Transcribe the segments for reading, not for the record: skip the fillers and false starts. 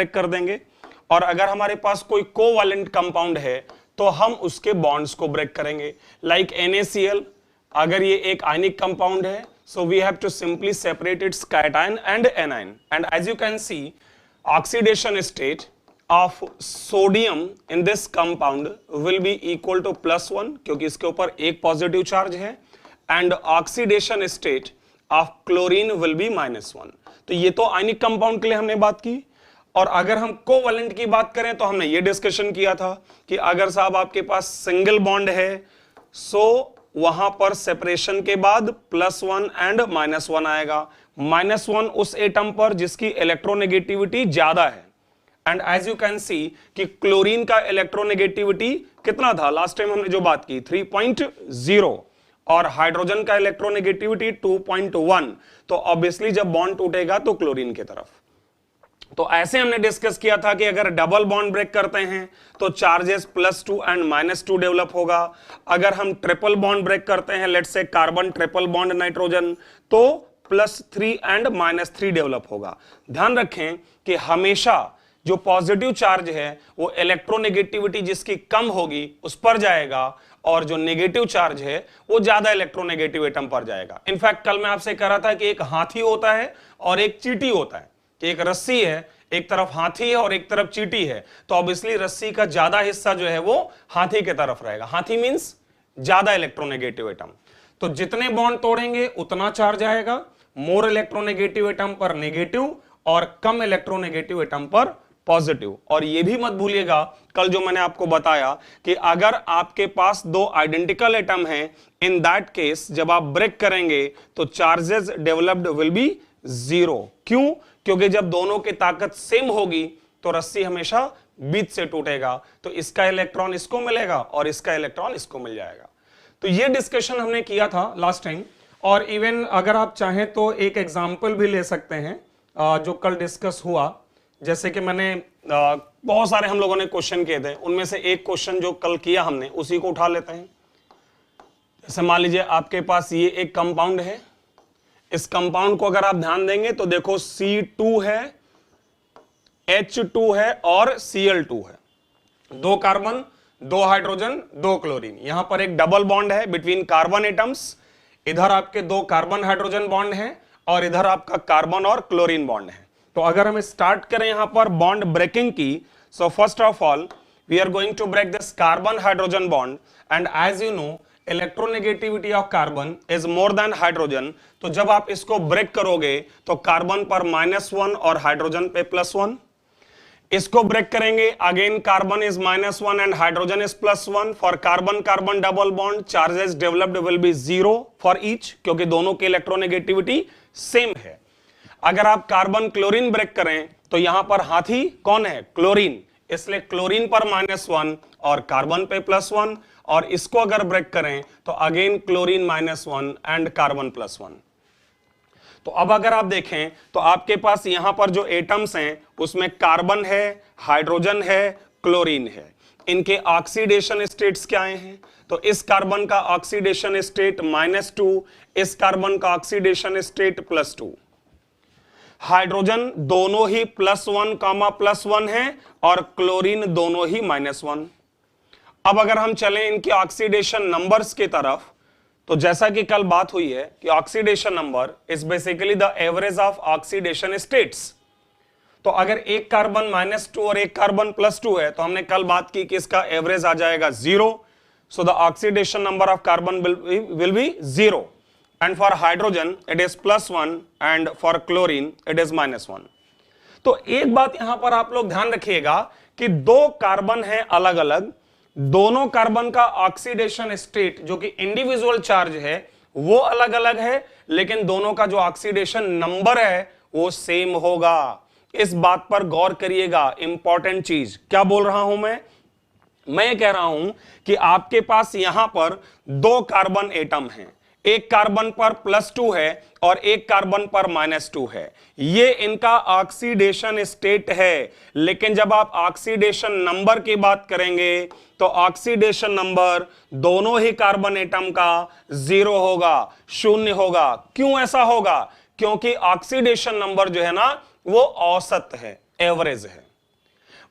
Break कर देंगे, और अगर हमारे पास कोई कोवैलेंट कंपाउंड है तो हम उसके बॉन्ड्स को ब्रेक करेंगे। लाइक NaCl, अगर ये एक आयनिक कंपाउंड है, so we have to simply separate its cation and anion, and as you can see oxidation state of sodium in this compound will be equal to +1 क्योंकि इसके ऊपर एक positive charge है, and oxidation state of chlorine will be -1। तो ये तो ionic compound के लिए हमने बात की। और अगर हम कोवैलेंट की बात करें तो हमने ये डिस्कशन किया था कि अगर साहब आपके पास सिंगल बॉन्ड है, सो वहां पर सेपरेशन के बाद +1 एंड -1 आएगा। -1 उस एटम पर जिसकी इलेक्ट्रोनेगेटिविटी ज्यादा है, and as you can see कि क्लोरीन का इलेक्ट्रोनेगेटिविटी कितना था, लास्ट टाइम हमने जो बात की 3.0, और हाइड्रोजन का इलेक्ट्रोनेगेटिविटी 2.1। तो ऑब्वियसली जब बॉन्ड टूटेगा तो क्लोरीन की तरफ। तो ऐसे हमने डिस्कस किया था कि अगर डबल बॉन्ड ब्रेक करते हैं तो चार्जेस +2 एंड -2 डेवलप होगा। अगर हम ट्रिपल बॉन्ड ब्रेक करते हैं, let's say carbon triple bond nitrogen, तो +3 एंड -3 डेवलप होगा। ध्यान रखें कि हमेशा जो पॉजिटिव चार्ज है वो इलेक्ट्रोनेगेटिविटी जिसकी कम होगी उस पर जाएगा, और जो नेगेटिव चार्ज है वो ज्यादा इलेक्ट्रोनेगेटिव एटम पर जाएगा। इनफैक्ट कल मैं आपसे कह रहा था कि एक हाथी होता है और एक चींटी होता है, कि एक रस्सी है, एक तरफ हाथी है और एक तरफ चींटी है, तो ऑब्वियसली रस्सी का ज्यादा हिस्सा जो है वो हाथी के तरफ रहेगा। हाथी मींस ज्यादा इलेक्ट्रोनेगेटिव एटम। तो जितने बॉन्ड तोड़ेंगे उतना चार्ज आएगा, मोर इलेक्ट्रोनेगेटिव एटम पर नेगेटिव और कम इलेक्ट्रोनेगेटिव एटम पर पॉजिटिव। और ये भी मत भूलिएगा कल जो मैंने आपको बताया कि अगर आपके पास दो आइडेंटिकल एटम हैं, इन दैट केस जब आप ब्रेक करेंगे तो चार्जेस डेवलप्ड विल बी 0। क्यों? क्योंकि जब दोनों की ताकत सेम होगी तो रस्सी हमेशा बीच से टूटेगा, तो इसका इलेक्ट्रॉन इसको मिलेगा और इसका इलेक्ट्रॉन इसको मिल जाएगा। तो ये डिस्कशन हमने किया था लास्ट टाइम, और इवन अगर आप चाहें तो एक एग्जांपल भी ले सकते हैं जो कल डिस्कस हुआ। जैसे कि मैंने बहुत सारे हम लोगों ने क्वेश्चन किए थे, उनमें से एक क्वेश्चन जो कल किया हमने उसी को उठा लेते हैं। जैसे मान लीजिए आपके पास ये एक कंपाउंड है, इस कंपाउंड को अगर आप ध्यान देंगे तो देखो C2 है, H2 है और Cl2 है, 2 कार्बन, 2 हाइड्रोजन, 2 क्लोरीन। यहां पर एक डबल बॉन्ड है बिटवीन कार्बन एटम्स, इधर आपके 2 कार्बन हाइड्रोजन बॉन्ड है और इधर आपका कार्बन और क्लोरीन बॉन्ड है। तो अगर हम स्टार्ट करें यहां पर बॉन्ड ब्रेकिंग की, so first of all we are going to break this carbon hydrogen bond, and as you know electronegativity of carbon is more than hydrogen. तो जब आप इसको ब्रेक करोगे तो कार्बन पर -1 और हाइड्रोजन पे +1। इसको ब्रेक करेंगे, again carbon is -1 and hydrogen is +1। For carbon carbon double bond charges developed will be 0 for each, क्योंकि दोनों की इलेक्ट्रोनेगेटिविटी सेम है। अगर आप कार्बन क्लोरीन ब्रेक करें तो यहां पर हाथी कौन है? क्लोरीन, इसलिए क्लोरीन पर -1 और कार्बन पे +1। और इसको अगर ब्रेक करें तो अगेन क्लोरीन -1 एंड कार्बन +1। तो अब अगर आप देखें तो आपके पास यहां पर जो एटम्स हैं उसमें कार्बन है, हाइड्रोजन है, क्लोरीन है। इनके ऑक्सीडेशन स्टेट्स क्या हैं? तो इस कार्बन का ऑक्सीडेशन स्टेट -2, इस कार्बन का ऑक्सीडेशन स्टेट +2। हाइड्रोजन दोनों ही +1, +1 है और क्लोरीन दोनों ही -1। अब अगर हम चलें इनके ऑक्सीडेशन नंबर्स की तरफ, तो जैसा कि कल बात हुई है कि oxidation number is basically the average of oxidation states. तो अगर एक कार्बन -2 और एक कार्बन +2 है तो हमने कल बात की कि इसका एवरेज आ जाएगा 0। So the oxidation number of carbon will be 0, and for hydrogen it is +1 and for chlorine it is -1। तो एक बात यहां पर आप लोग ध्यान रखिएगा कि 2 कार्बन है अलग अलग, दोनों कार्बन का ऑक्सीडेशन स्टेट जो कि इंडिविजुअल चार्ज है वो अलग अलग है, लेकिन दोनों का जो ऑक्सीडेशन नंबर है वो सेम होगा। इस बात पर गौर करिएगा, इंपॉर्टेंट चीज। क्या बोल रहा हूं मैं कह रहा हूं कि आपके पास यहां पर 2 कार्बन एटम हैं, एक कार्बन पर +2 है और एक कार्बन पर -2 है। ये इनका ऑक्सीडेशन स्टेट है, लेकिन जब आप ऑक्सीडेशन नंबर की बात करेंगे तो ऑक्सीडेशन नंबर दोनों ही कार्बन एटम का 0 होगा, 0 होगा। क्यों ऐसा होगा? क्योंकि ऑक्सीडेशन नंबर जो है ना वो औसत है, एवरेज है।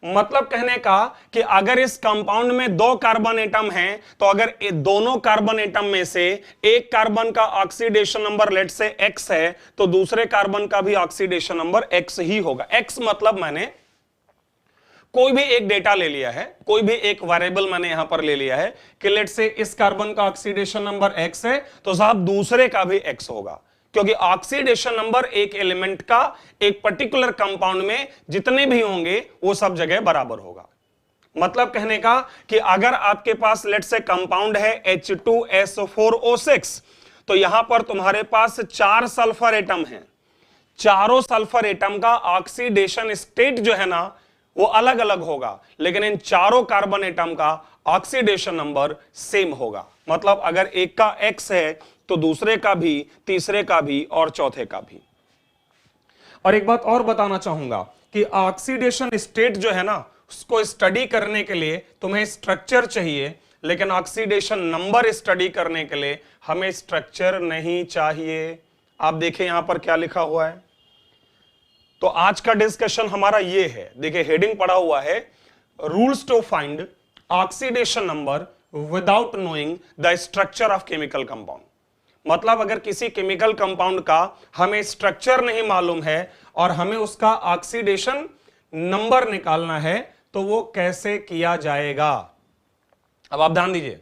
मतलब कहने का कि अगर इस कंपाउंड में 2 कार्बन एटम हैं, तो अगर दोनों कार्बन एटम में से एक कार्बन का ऑक्सीडेशन नंबर लेट से X है, तो दूसरे कार्बन का भी ऑक्सीडेशन नंबर X ही होगा। X मतलब मैंने कोई भी एक डेटा ले लिया है, कोई भी एक वेरिएबल मैंने यहां पर ले लिया है कि लेट से इस कार्बन का ऑक्सीडेशन नंबर X है, तो साहब दूसरे का भी X होगा, क्योंकि ऑक्सीडेशन नंबर एक एलिमेंट का एक पर्टिकुलर कंपाउंड में जितने भी होंगे वो सब जगह बराबर होगा। मतलब कहने का कि अगर आपके पास लेट से कंपाउंड है H2SO4O6, तो यहां पर तुम्हारे पास 4 सल्फर एटम हैं। चारों सल्फर एटम का ऑक्सीडेशन स्टेट जो है ना वो अलग अलग होगा, लेकिन इन चारों कार्बन एटम का ऑक्सीडेशन नंबर सेम होगा। मतलब अगर एक का X है तो दूसरे का भी, तीसरे का भी और चौथे का भी। और एक बात और बताना चाहूंगा कि ऑक्सीडेशन स्टेट जो है ना उसको स्टडी करने के लिए तुम्हें स्ट्रक्चर चाहिए, लेकिन ऑक्सीडेशन नंबर स्टडी करने के लिए हमें स्ट्रक्चर नहीं चाहिए। आप देखें यहां पर क्या लिखा हुआ है। तो आज का डिस्कशन हमारा ये है, देखिए हेडिंग पड़ा हुआ है rules to find oxidation number without knowing the structure of chemical compound. मतलब अगर किसी केमिकल कंपाउंड का हमें स्ट्रक्चर नहीं मालूम है और हमें उसका ऑक्सीडेशन नंबर निकालना है तो वो कैसे किया जाएगा। अब आप ध्यान दीजिए,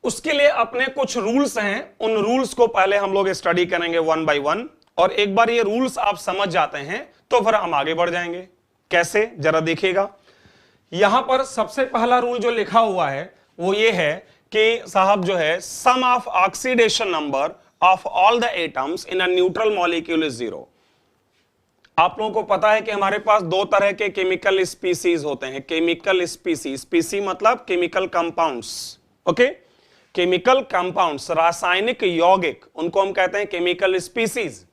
उसके लिए अपने कुछ रूल्स हैं, उन रूल्स को पहले हम लोग स्टडी करेंगे 1 बाय 1, और एक बार ये रूल्स आप समझ जाते हैं तो फिर हम आगे बढ़ जाएंगे। कैसे, जरा देखिएगा। यहां पर सबसे पहला रूल जो लिखा हुआ है वो ये है कि साहब जो है sum of oxidation number of all the atoms in a neutral molecule is 0। आप लोगों को पता है कि हमारे पास 2 तरह के केमिकल स्पीसीज होते हैं। केमिकल स्पीसी मतलब chemical compounds, okay. Chemical compounds रासायनिक यौगिक, उनको हम कहते हैं केमिकल स्पीसीज।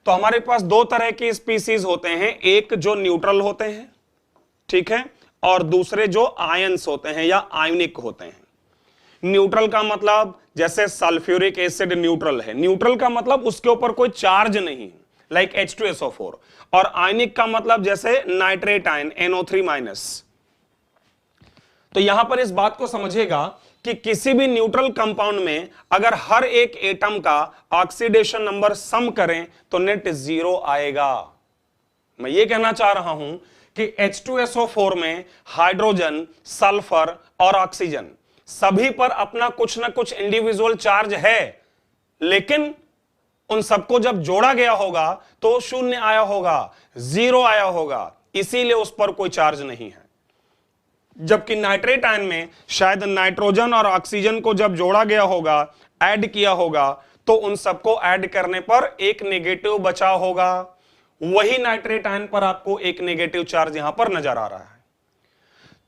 तो हमारे पास 2 तरह के स्पीसीज होते हैं, एक जो न्यूट्रल होते हैं, ठीक है, और दूसरे जो आयंस होते हैं या आयनिक होते हैं। न्यूट्रल का मतलब जैसे सल्फ्यूरिक एसिड न्यूट्रल है, न्यूट्रल का मतलब उसके ऊपर कोई चार्ज नहीं, लाइक H2SO4। और आयनिक का मतलब जैसे नाइट्रेट आयन NO3-। तो यहां पर इस बात को समझिएगा कि किसी भी न्यूट्रल कंपाउंड में अगर हर एक एटम का ऑक्सीडेशन नंबर सम करें तो नेट 0 आएगा। मैं ये कहना चाह रहा हूं कि H2SO4 में हाइड्रोजन, सल्फर और ऑक्सीजन सभी पर अपना कुछ ना कुछ इंडिविजुअल चार्ज है, लेकिन उन सबको जब जोड़ा गया होगा तो 0 आया होगा, 0 आया होगा, इसीलिए उस पर कोई चार्ज नहीं है। जबकि नाइट्रेट आयन में शायद नाइट्रोजन और ऑक्सीजन को जब जोड़ा गया होगा, ऐड किया होगा, तो उन सबको ऐड करने पर एक नेगेटिव बचा होगा। वही नाइट्रेट आयन पर आपको एक नेगेटिव चार्ज यहां पर नजर आ रहा है।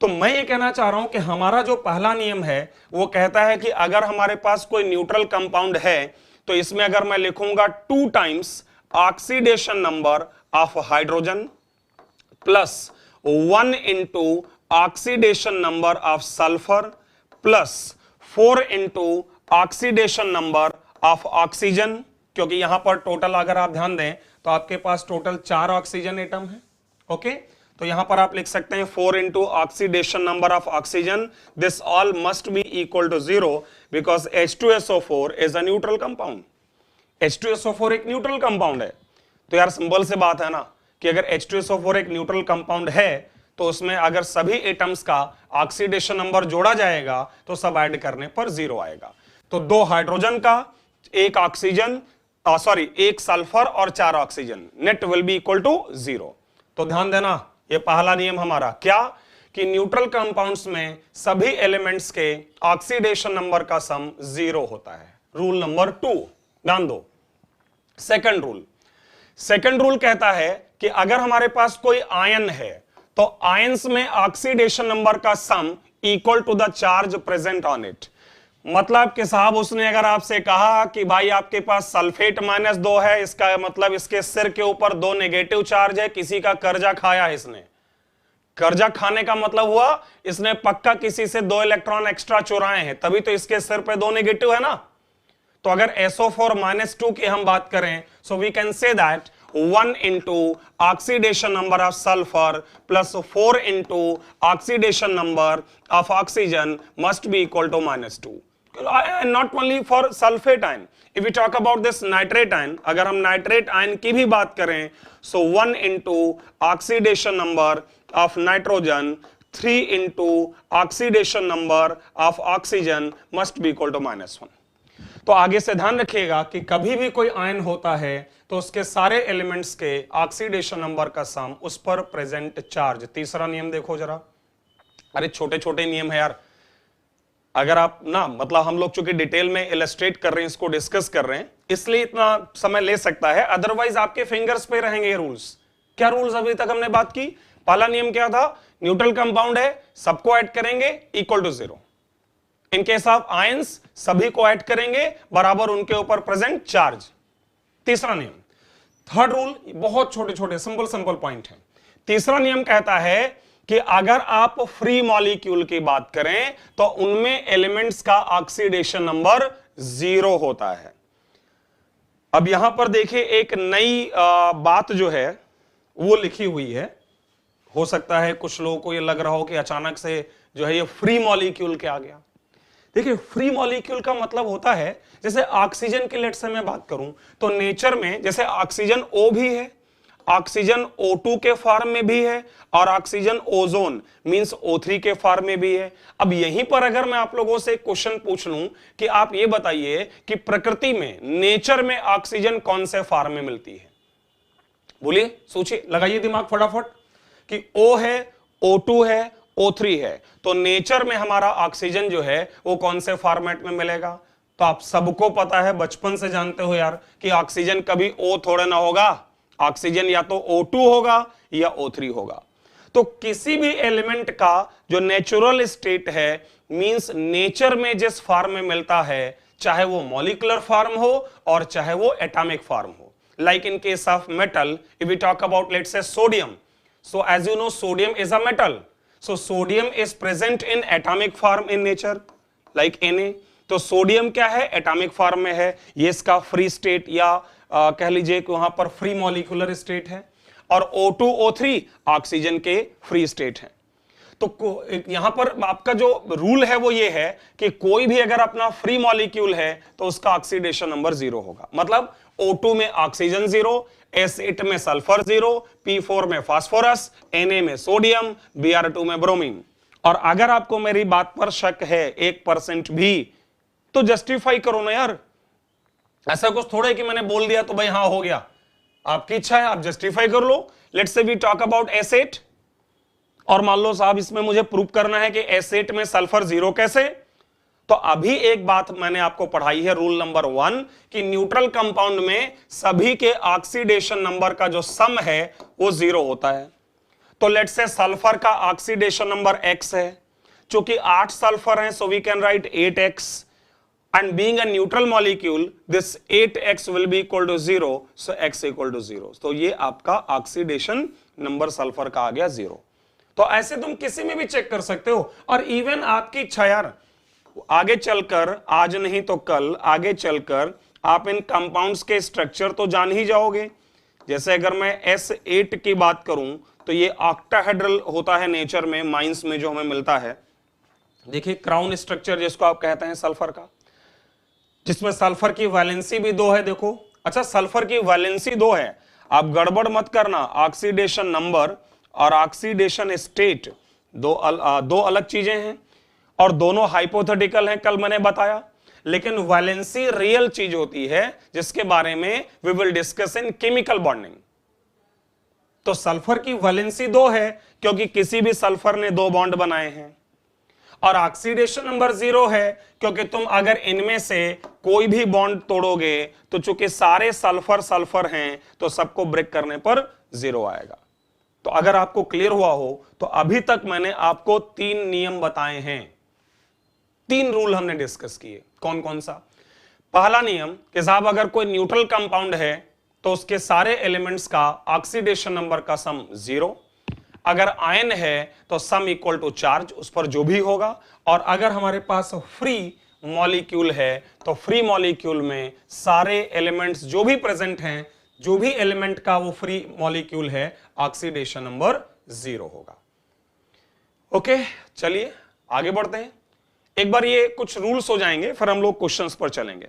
तो मैं ये कहना चाह रहा हूं कि हमारा जो पहला नियम है वो कहता है कि अगर हमारे पास कोई न्यूट्रल कंपाउंड है तो इसमें अगर मैं लिखूंगा 2 times oxidation number of hydrogen plus 1 into oxidation number of sulphur plus 4 into oxidation number of oxygen, क्योंकि यहां पर टोटल अगर आप ध्यान दें तो आपके पास टोटल 4 ऑक्सीजन एटम है, ओके। तो यहां पर आप लिख सकते हैं 4 into oxidation number of oxygen, this all must be equal to 0 because H2SO4 is a neutral compound. H2SO4 एक न्यूट्रल कंपाउंड है। तो यार सिंपल से बात है ना कि अगर H2SO4 एक न्यूट्रल कंपाउंड है तो उसमें अगर सभी एटम्स का ऑक्सीडेशन नंबर जोड़ा जाएगा तो सब ऐड करने पर 0 आएगा। तो 2 हाइड्रोजन का, 1 ऑक्सीजन, सॉरी 1 सल्फर और 4 oxygen, net will be equal to 0। तो ध्यान देना, ये पहला नियम हमारा क्या कि न्यूट्रल कंपाउंड्स में सभी एलिमेंट्स के ऑक्सीडेशन नंबर का सम 0 होता है। रूल नंबर 2 ध्यान दो। सेकंड रूल कहता है कि अगर हमारे पास कोई आयन है तो आयंस में ऑक्सीडेशन नंबर का sum equal to the charge present on it. मतलब कि साहब उसने अगर आपसे कहा कि भाई आपके पास सल्फेट -2 है, इसका मतलब इसके सिर के ऊपर 2 नेगेटिव चार्ज है, किसी का कर्जा खाया है इसने। कर्जा खाने का मतलब हुआ इसने पक्का किसी से 2 इलेक्ट्रॉन एक्स्ट्रा चुराए हैं, तभी तो इसके सिर पे 2 नेगेटिव है ना। तो अगर SO4 -2 की हम बात करें, so we can say that 1 into oxidation number of sulfur plus 4 into oxidation number of oxygen must be equal to -2. And not only for sulfate ion, if we talk about this nitrate ion, अगर हम nitrate ion की भी बात करें, so 1 into oxidation number of nitrogen 3 into oxidation number of oxygen must be equal to -1. तो आगे से ध्यान रखिएगा कि कभी भी कोई आयन होता है तो उसके सारे एलिमेंट्स के ऑक्सीडेशन नंबर का सम उस पर प्रेजेंट चार्ज। तीसरा नियम देखो जरा, अरे छोटे छोटे नियम है यार, अगर आप ना मतलब हम लोग चूंकि डिटेल में इलस्ट्रेट कर रहे हैं, इसको डिस्कस कर रहे हैं, इसलिए इतना समय ले सकता है, अदरवाइज आपके फिंगर्स पे रहेंगे ये रूल्स। क्या रूल्स अभी तक हमने बात की? पहला नियम क्या था? न्यूट्रल कंपाउंड है, सबको ऐड करेंगे equal to 0। In case of ions सभी को ऐड करेंगे बराबर उनके ऊपर प्रेजेंट चार्ज। तीसरा नियम, थर्ड रूल, बहुत छोटे छोटे सिंपल पॉइंट है। तीसरा नियम कहता है कि अगर आप फ्री मॉलिक्यूल की बात करें तो उनमें एलिमेंट्स का ऑक्सीडेशन नंबर 0 होता है। अब यहां पर देखिए एक नई बात जो है वो लिखी हुई है। हो सकता है कुछ लोगों को ये लग रहा हो कि अचानक से जो है ये फ्री मॉलिक्यूल क्या आ गया। देखिए फ्री मॉलिक्यूल का मतलब होता है, जैसे ऑक्सीजन की लेट से मैं बात करूं तो नेचर में जैसे ऑक्सीजन O भी है, ऑक्सीजन O2 के फॉर्म में भी है और ऑक्सीजन ओजोन मींस O3 के फॉर्म में भी है। अब यहीं पर अगर मैं आप लोगों से एक क्वेश्चन पूछ लूं कि आप ये बताइए कि प्रकृति में, नेचर में ऑक्सीजन कौन से फॉर्म में मिलती है? बोलिए, सोचिए, लगाइए दिमाग फटाफट कि O है, O2 है, O3 है, तो नेचर में हमारा ऑक्सीजन जो है वो कौन से फॉर्मेट में मिलेगा? तो आप सबको पता है, बचपन से जानते हो यार कि ऑक्सीजन कभी O थोड़ा ना होगा, ऑक्सीजन या तो O2 होगा या O3 होगा। तो किसी भी एलिमेंट का जो नेचुरल स्टेट है मींस नेचर में जिस फॉर्म में मिलता है, चाहे वो मॉलिक्यूलर फॉर्म हो और चाहे वो एटॉमिक फॉर्म हो। Like in case of metal, if we talk about let's say sodium, so as you know sodium is a metal, so sodium is present in atomic form in nature like Na। तो sodium क्या है? Atomic form में है, ये इसका free state या कह लीजिए कि वहां पर फ्री मॉलिक्यूलर स्टेट है, और O2 O3 ऑक्सीजन के फ्री स्टेट है। तो यहां पर आपका जो रूल है वो ये है कि कोई भी अगर अपना फ्री मॉलिक्यूल है तो उसका ऑक्सीडेशन नंबर 0 होगा। मतलब O2 में ऑक्सीजन 0, S8 में सल्फर 0, P4 में फास्फोरस, Na में सोडियम, Br2 में ब्रोमीन। और अगर आपको मेरी बात पर शक है 1% भी तो जस्टिफाई करो ना यार। ऐसा कुछ थोड़ा है कि मैंने बोल दिया तो भाई हाँ हो गया, आपकी इच्छा है, आप जस्टिफाई कर लो। Let's say we talk about S8 और मान लो साहब इसमें मुझे प्रूव करना है कि S8 में सल्फर 0 कैसे। तो अभी एक बात मैंने आपको पढ़ाई है, रूल नंबर 1, कि न्यूट्रल कंपाउंड में सभी के ऑक्सीडेशन नंबर का जो सम है वो 0 होता है। तो लेट्स से सल्फर का ऑक्सीडेशन नंबर X है, चूंकि 8 सल्फर हैं so we can write 8X, and being a neutral molecule this 8X will be equal to 0, so X equal to 0। तो ये आपका ऑक्सीडेशन नंबर सल्फर का आ गया 0। तो ऐसे तुम किसी में भी चेक कर सकते हो। और इवन आपकी इच्छा यार, आगे चलकर, आज नहीं तो कल, आगे चलकर आप इन कंपाउंड्स के स्ट्रक्चर तो जान ही जाओगे। जैसे अगर मैं S8 की बात करूं तो ये ऑक्टाहेड्रल होता है नेचर में, माइंस में जो हमें मिलता है। देखिए क्राउन स्ट्रक्चर जिसको आप कहते हैं सल्फर का, जिसमें सल्फर की वैलेंसी भी 2 है। देखो, अच्छा सल्फर की वैलेंसी 2 है, आप गड़बड़ मत करना, ऑक्सीडेशन नंबर और ऑक्सीडेशन स्टेट दो अलग चीजें हैं और दोनों हाइपोथेटिकल हैं, कल मैंने बताया। लेकिन वैलेंसी रियल चीज होती है जिसके बारे में we will discuss in chemical bonding. तो सल्फर की वैलेंसी 2 है क्योंकि किसी भी सल्फर ने 2 बॉन्ड बनाए हैं, और ऑक्सीडेशन नंबर 0 है क्योंकि तुम अगर इनमें से कोई भी बॉन्ड तोड़ोगे तो चूंकि सारे सल्फर सल्फर हैं तो सबको ब्रेक करने पर 0 आएगा। तो अगर आपको क्लियर हुआ हो तो अभी तक मैंने आपको 3 नियम बताए हैं, 3 रूल हमने डिस्कस किए। कौन कौन सा? पहला नियम कि साहब अगर कोई न्यूट्रल कंपाउंड है तो उसके सारे एलिमेंट्स का ऑक्सीडेशन नंबर का सम 0, अगर आयन है तो सम इक्वल टू चार्ज, उस पर जो भी होगा। और अगर हमारे पास फ्री मॉलिक्यूल है तो फ्री मॉलिक्यूल में सारे एलिमेंट्स जो भी प्रेजेंट हैं जो भी एलिमेंट का वो फ्री मॉलिक्यूल है ऑक्सीडेशन नंबर 0 होगा। ओके, चलिए आगे बढ़ते हैं। एक बार ये कुछ रूल्स हो जाएंगे, फिर हम लोग क्वेश्चंस पर चलेंगे।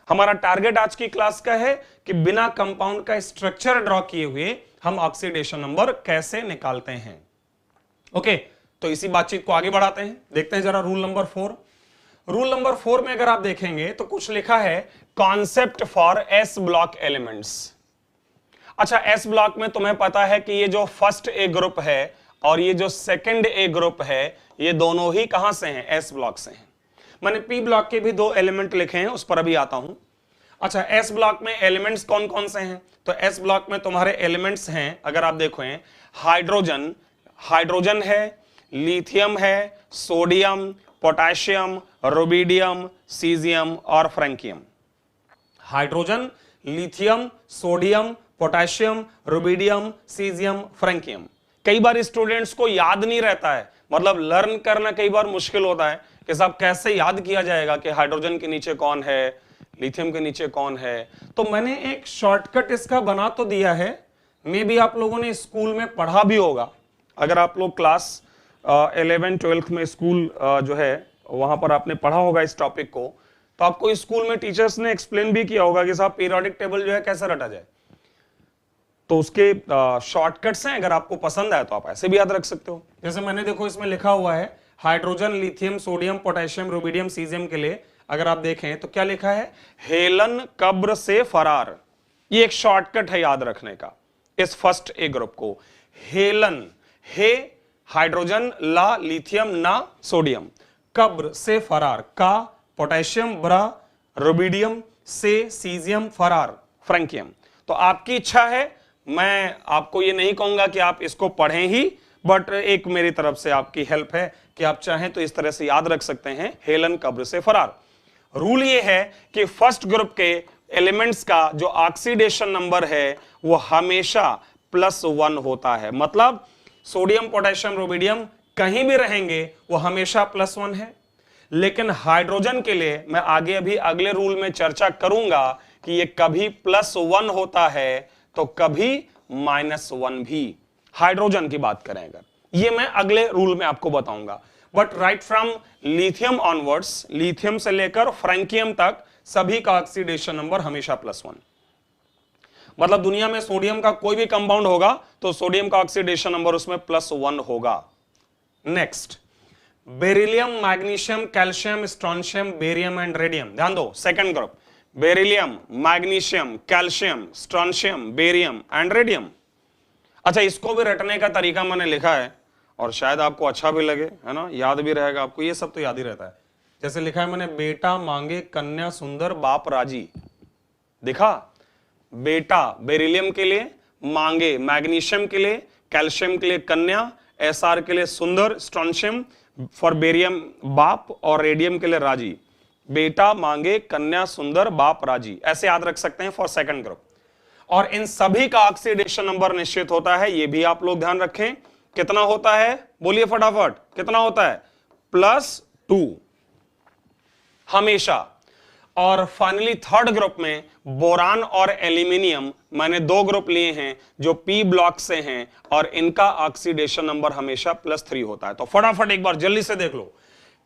हमारा टारगेट आज की क्लास का है कि बिना कंपाउंड का स्ट्रक्चर ड्रॉ किए हुए हम ऑक्सीडेशन नंबर कैसे निकालते हैं। ओके, तो इसी बातचीत को आगे बढ़ाते हैं। देखते हैं जरा रूल नंबर 4। रूल नंबर 4 में अगर आप देखेंगे तो कुछ लिखा है concept for S block elements. अच्छा, एस ब्लॉक में तुम्हें पता है कि ये जो फर्स्ट ए ग्रुप है और ये जो सेकंड ए ग्रुप है, ये दोनों ही कहां से हैं? एस ब्लॉक से हैं। मैंने पी ब्लॉक के भी 2 एलिमेंट लिखे हैं, उस पर अभी आता हूं। अच्छा, एस ब्लॉक में एलिमेंट्स कौन कौन से हैं? तो एस ब्लॉक में तुम्हारे एलिमेंट्स हैं, अगर आप देखो, हाइड्रोजन, हाइड्रोजन है, लिथियम है, सोडियम, पोटेशियम, रुबिडियम, सीजियम और francium. Hydrogen, lithium, sodium, potassium, rubidium, caesium, francium. कई बार स्टूडेंट्स को याद नहीं रहता है, मतलब लर्न करना कई बार मुश्किल होता है कि साहब कैसे याद किया जाएगा कि हाइड्रोजन के नीचे कौन है, लिथियम के नीचे कौन है। तो मैंने एक शॉर्टकट इसका बना तो दिया है, मे भी आप लोगों ने स्कूल में पढ़ा भी होगा। अगर आप लोग क्लास 11 12th में स्कूल जो है वहां पर आपने पढ़ा होगा इस टॉपिक को, तो आपको स्कूल में टीचर्स ने एक्सप्लेन भी किया होगा कि साहब पीरियोडिक टेबल जो है कैसे रटा जाए। तो उसके शॉर्टकट्स हैं, अगर आपको पसंद आए तो आप ऐसे भी याद रख सकते हो। जैसे मैंने देखो इसमें लिखा हुआ है hydrogen, lithium, sodium, potassium, rubidium, caesium के लिए अगर आप देखें तो क्या लिखा है? हेलन कब्र से फरार। ये एक शॉर्टकट है याद रखने का इस फर्स्ट ए ग्रुप को। हेलन, हे हाइड्रोजन, ला लिथियम, ना सोडियम, कब्र से फरार, का पोटेशियम, ब्रा रुबिडियम, से सीजियम, फरार फ्रैंकियम। तो आपकी इच्छा है, मैं आपको ये नहीं कहूंगा कि आप इसको पढ़ें ही, बट एक मेरी तरफ से आपकी हेल्प है कि आप चाहें तो इस तरह से याद रख सकते हैं, हेलन कब्र से फरार। रूल ये है कि फर्स्ट ग्रुप के एलिमेंट्स का जो ऑक्सीडेशन नंबर है वो हमेशा +1 होता है। मतलब सोडियम, पोटेशियम, रुबिडियम कहीं भी रहेंगे वो हमेशा +1 है। लेकिन हाइड्रोजन के लिए मैं आगे अभी अगले रूल में चर्चा करूंगा कि ये कभी +1 होता है तो कभी -1 भी। हाइड्रोजन की बात करें अगर, ये मैं अगले रूल में आपको बताऊंगा। But right from lithium onwards, lithium से लेकर फ्रैंकियम तक सभी का ऑक्सीडेशन नंबर हमेशा +1। मतलब दुनिया में सोडियम का कोई भी कंपाउंड होगा तो सोडियम का ऑक्सीडेशन नंबर उसमें +1 होगा। Next, beryllium, magnesium, calcium, strontium, barium and radium. ध्यान दो, second group, beryllium, magnesium, calcium, strontium, barium and radium. अच्छा, इसको भी रटने का तरीका मैंने लिखा है और शायद आपको अच्छा भी लगे, है ना, याद भी रहेगा आपको। ये सब तो याद ही रहता है। जैसे लिखा है मैंने, बेटा मांगे कन्या सुंदर बाप राजी। देखा, बेटा बेरिलियम के लिए, मांगे मैग्नीशियम के लिए, कैल्शियम के लिए कन्या, एसआर के लिए सुंदर, स्ट्रोंशियम फॉर बेरियम बाप और रेडियम के लिए राजी। बेटा मांगे कन्या सुंदर बाप राजी, ऐसे याद रख सकते हैं फॉर सेकंड ग्रुप। और इन सभी का ऑक्सीडेशन नंबर निश्चित होता है, ये भी आप लोग ध्यान रखें। कितना होता है? बोलिए फटाफट, कितना होता है? +2 हमेशा। और फाइनली थर्ड ग्रुप में बोरान और एल्यूमिनियम, मैंने 2 ग्रुप लिए हैं जो पी ब्लॉक से हैं और इनका ऑक्सीडेशन नंबर हमेशा +3 होता है। तो फटाफट एक बार जल्दी से देख लो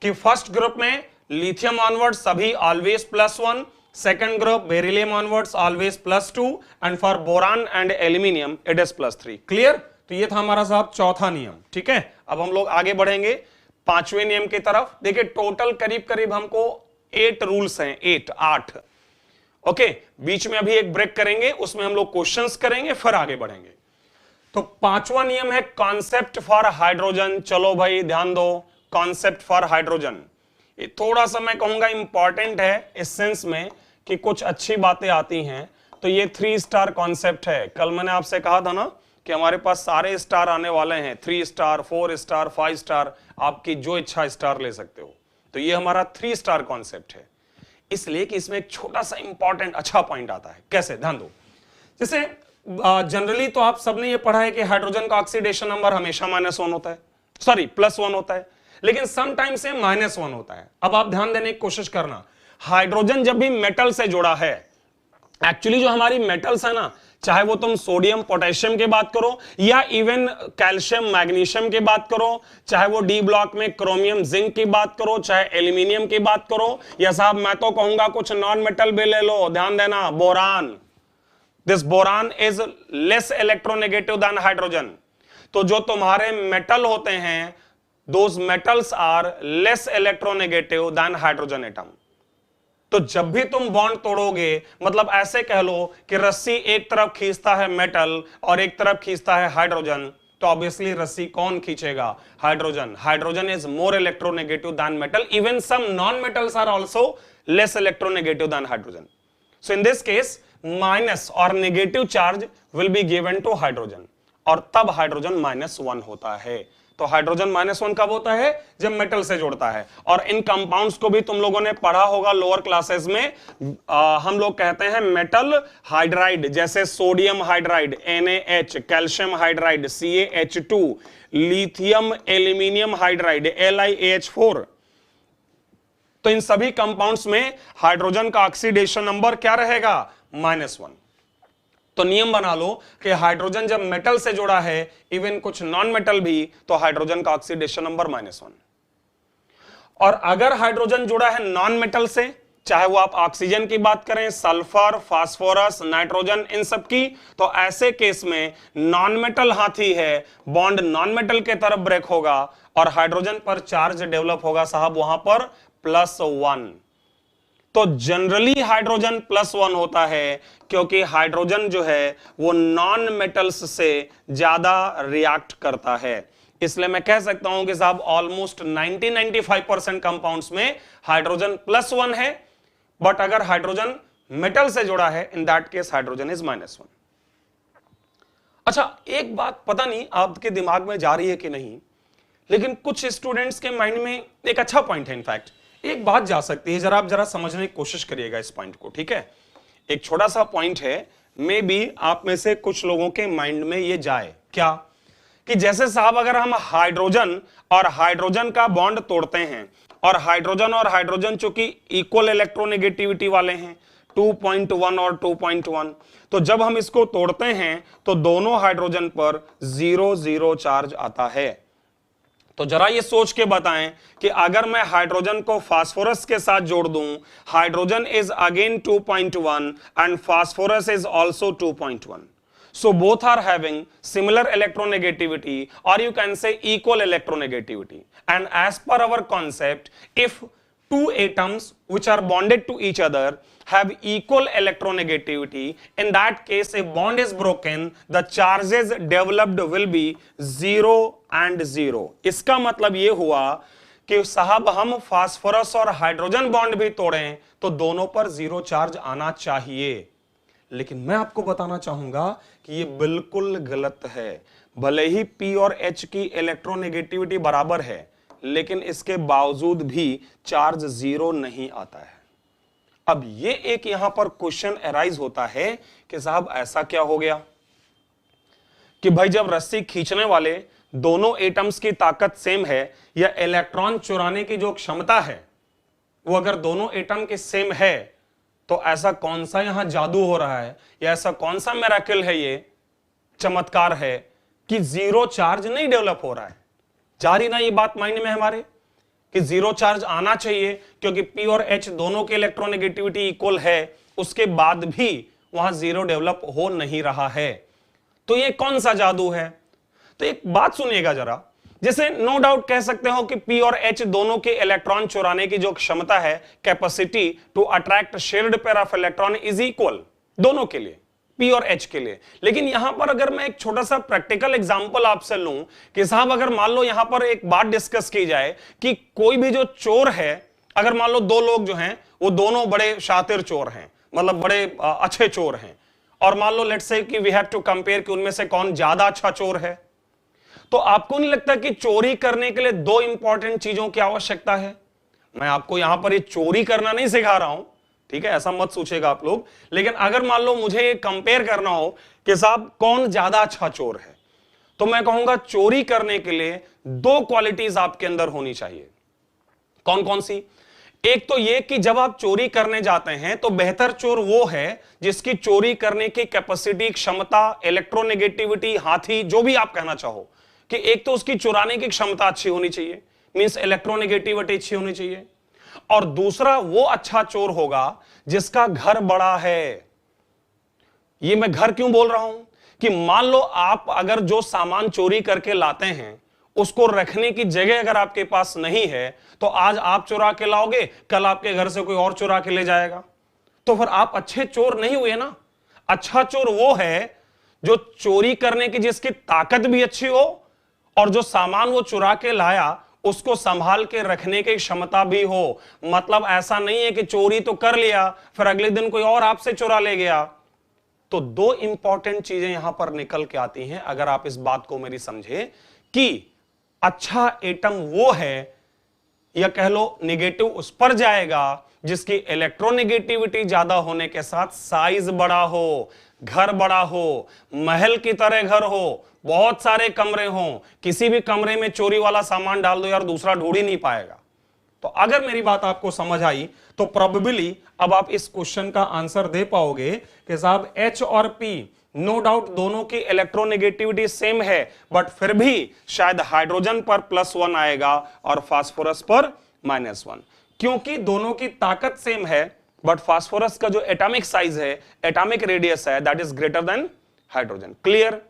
कि फर्स्ट ग्रुप में लिथियम ऑनवर्ड सभी always +1, second group beryllium onwards always +2 and for boron and aluminium it is +3। Clear? तो ये था हमारा साहब चौथा नियम। ठीक है, अब हम लोग आगे बढ़ेंगे 5वें नियम की तरफ। देखिए टोटल करीब करीब हमको 8 रूल्स हैं, 8। ओके, बीच में अभी एक ब्रेक करेंगे, उसमें हम लोग क्वेश्चंस करेंगे, फिर आगे बढ़ेंगे। तो 5वां नियम है कॉन्सेप्ट फॉर हाइड्रोजन। चलो भाई ध्यान दो, कॉन्सेप्ट फॉर हाइड्रोजन ये थोड़ा सा मैं कहूंगा इंपॉर्टेंट है इस सेंस में कि कुछ अच्छी बातें आती हैं। तो ये 3 स्टार कॉन्सेप्ट है। कल मैंने आपसे कहा था ना कि हमारे पास सारे स्टार आने वाले हैं, 3 स्टार, 4 स्टार, 5 स्टार, आपकी जो इच्छा स्टार ले सकते हो। तो ये हमारा 3 स्टार कॉन्सेप्ट है, इसलिए कि इसमें एक छोटा सा इंपॉर्टेंट अच्छा पॉइंट आता है। कैसे? ध्यान दो। जैसे जनरली तो आप सबने ये पढ़ा है कि हाइड्रोजन का ऑक्सीडेशन नंबर हमेशा -1 होता है, सॉरी +1 होता है, लेकिन समटाइम्स से -1 होता है। अब आप ध्यान देने की कोशिश करना, हाइड्रोजन जब भी मेटल से जुड़ा है, एक्चुअली जो हमारी मेटल्स है ना, चाहे वो तुम सोडियम पोटेशियम की बात करो या इवन कैल्शियम मैग्नीशियम की बात करो, चाहे वो डी ब्लॉक में क्रोमियम जिंक की बात करो, चाहे एल्यूमिनियम की बात करो, या साहब मैं तो कहूंगा कुछ नॉन मेटल भी ले लो, ध्यान देना, boron, this boron is less electronegative than hydrogen. तो जो तुम्हारे मेटल होते हैं, those metals are less electronegative than hydrogen atom. तो जब भी तुम बॉन्ड तोड़ोगे, मतलब ऐसे कह लो कि रस्सी एक तरफ खींचता है मेटल और एक तरफ खींचता है हाइड्रोजन, तो ऑब्वियसली रस्सी कौन खींचेगा? Hydrogen. Hydrogen is more electronegative than metal, even some non metals are also less electronegative than hydrogen. So in this case minus और negative charge will be given to hydrogen, और तब hydrogen -1 होता है। तो hydrogen -1 कब होता है? जब मेटल से जुड़ता है। और इन कंपाउंड्स को भी तुम लोगों ने पढ़ा होगा लोअर क्लासेस में, हम लोग कहते हैं मेटल हाइड्राइड, जैसे sodium hydride NaH, calcium hydride CaH2, lithium aluminium hydride LiAH4। तो इन सभी कंपाउंड्स में हाइड्रोजन का ऑक्सीडेशन नंबर क्या रहेगा? -1। तो नियम बना लो कि हाइड्रोजन जब मेटल से जुड़ा है, इवन कुछ नॉन मेटल भी, तो हाइड्रोजन का ऑक्सीडेशन नंबर -1। और अगर हाइड्रोजन जुड़ा है नॉन मेटल से, चाहे वो आप ऑक्सीजन की बात करें, सल्फर, फास्फोरस, नाइट्रोजन, इन सब की, तो ऐसे केस में नॉन मेटल हाथी है, बॉन्ड नॉन मेटल के तरफ ब्रेक होगा और हाइड्रोजन पर चार्ज डेवलप होगा साहब वहां पर +1। तो जनरली हाइड्रोजन +1 होता है, क्योंकि हाइड्रोजन जो है वो नॉन मेटल्स से ज्यादा रिएक्ट करता है। इसलिए मैं कह सकता हूं कि साहब ऑलमोस्ट 90-95% कंपाउंड्स में हाइड्रोजन +1 है, बट अगर हाइड्रोजन मेटल से जुड़ा है, इन दैट केस हाइड्रोजन इज -1। अच्छा, एक बात पता नहीं आपके दिमाग में जा रही है कि नहीं, लेकिन कुछ स्टूडेंट्स के माइंड में एक अच्छा पॉइंट है, इनफैक्ट एक बात जा सकती है, आप जरा समझने की कोशिश करिएगा इस पॉइंट को, ठीक है? एक छोटा सा पॉइंट है, मे बी आप में से कुछ लोगों के माइंड में ये जाए, क्या कि जैसे साहब अगर हम हाइड्रोजन और हाइड्रोजन का बॉन्ड तोड़ते हैं, और हाइड्रोजन चूंकि इक्वल इलेक्ट्रोनेगेटिविटी वाले हैं, 2.1 और 2.1, तो जब हम इसको तोड़ते हैं तो दोनों हाइड्रोजन पर 0 चार्ज आता है। तो जरा ये सोच के बताएं कि अगर मैं हाइड्रोजन को फास्फोरस के साथ जोड़ दूं, hydrogen is again 2.1 and phosphorus is also 2.1, so both are having similar electronegativity, or you can say equal electronegativity. And as per our concept, if two atoms which are bonded to each other have equal electronegativity, in that case if bond is broken, the charges developed will be 0 and 0। इसका मतलब ये हुआ कि साहब हम phosphorus और hydrogen bond भी तोड़ें तो दोनों पर 0 चार्ज आना चाहिए। लेकिन मैं आपको बताना चाहूंगा कि ये बिल्कुल गलत है। भले ही P और H की इलेक्ट्रोनेगेटिविटी बराबर है, लेकिन इसके बावजूद भी चार्ज 0 नहीं आता है। अब ये एक यहां पर क्वेश्चन अराइज होता है कि साहब ऐसा क्या हो गया कि भाई जब रस्सी खींचने वाले दोनों एटम्स की ताकत सेम है, या इलेक्ट्रॉन चुराने की जो क्षमता है वो अगर दोनों एटम के सेम है, तो ऐसा कौन सा यहां जादू हो रहा है, या ऐसा कौन सा मिरेकल है, ये चमत्कार है कि 0 चार्ज नहीं डेवलप हो रहा है? जा रही ना ये बात माइंड में हमारे कि 0 चार्ज आना चाहिए, क्योंकि P और H दोनों की इलेक्ट्रोनेगेटिविटी इक्वल है, उसके बाद भी वहां 0 डेवलप हो नहीं रहा है। तो ये कौन सा जादू है? तो एक बात सुनिएगा जरा, जैसे नो डाउट कह सकते हो कि P और H दोनों के इलेक्ट्रॉन चुराने की जो क्षमता है, capacity to attract shared pair of electron is equal दोनों के लिए, P और H के लिए। लेकिन यहां पर अगर मैं एक छोटा सा प्रैक्टिकल एग्जांपल आपसे लूं कि साहब अगर मान लो यहां पर एक बात डिस्कस की जाए कि कोई भी जो चोर है, अगर मान लो दो लोग जो हैं वो दोनों बड़े शातिर चोर हैं, मतलब बड़े अच्छे चोर हैं, और मान लो लेट्स से कि वी हैव टू कंपेयर कि उनमें से कौन ज्यादा अच्छा चोर है, तो आपको नहीं लगता कि चोरी करने के लिए 2 इंपॉर्टेंट चीजों की आवश्यकता है? मैं आपको यहां पर ये चोरी करना नहीं सिखा रहा हूं, ठीक है, ऐसा मत सोचेगा आप लोग। लेकिन अगर मान लो मुझे ये कंपेयर करना हो कि साहब कौन ज्यादा अच्छा चोर है, तो मैं कहूंगा चोरी करने के लिए 2 क्वालिटीज आपके अंदर होनी चाहिए। कौन कौन सी? एक तो ये कि जब आप चोरी करने जाते हैं तो बेहतर चोर वो है जिसकी चोरी करने की कैपेसिटी, क्षमता, इलेक्ट्रोनेगेटिविटी, हाथी, जो भी आप कहना चाहो, कि एक तो उसकी चुराने की क्षमता अच्छी होनी चाहिए, मींस इलेक्ट्रोनेगेटिविटी अच्छी होनी चाहिए, और दूसरा वो अच्छा चोर होगा जिसका घर बड़ा है। ये मैं घर क्यों बोल रहा हूं कि मान लो आप अगर जो सामान चोरी करके लाते हैं उसको रखने की जगह अगर आपके पास नहीं है, तो आज आप चुरा के लाओगे, कल आपके घर से कोई और चुरा के ले जाएगा, तो फिर आप अच्छे चोर नहीं हुए ना। अच्छा चोर वो है जो चोरी करने की जिसकी ताकत भी अच्छी हो और जो सामान वो चुरा के लाया उसको संभाल के रखने की क्षमता भी हो। मतलब ऐसा नहीं है कि चोरी तो कर लिया फिर अगले दिन कोई और आपसे चुरा ले गया। तो दो इंपॉर्टेंट चीजें यहां पर निकल के आती हैं अगर आप इस बात को मेरी समझे कि अच्छा एटम वो है, या कह लो नेगेटिव उस पर जाएगा जिसकी इलेक्ट्रोनेगेटिविटी ज्यादा होने के साथ साइज बड़ा हो, घर बड़ा हो, महल की तरह घर हो, बहुत सारे कमरे हो, किसी भी कमरे में चोरी वाला सामान डाल दो यार दूसरा ढूंढ ही नहीं पाएगा। तो अगर मेरी बात आपको समझ आई तो प्रोबेबली अब आप इस क्वेश्चन का आंसर दे पाओगे कि साहब H और P नो डाउट दोनों की इलेक्ट्रोनेगेटिविटी सेम है, बट फिर भी शायद हाइड्रोजन पर +1 आएगा और फास्फोरस पर -1, क्योंकि दोनों की ताकत सेम है, बट फास्फोरस का जो एटॉमिक साइज है, एटॉमिक रेडियस है, that is greater than hydrogen. Clear?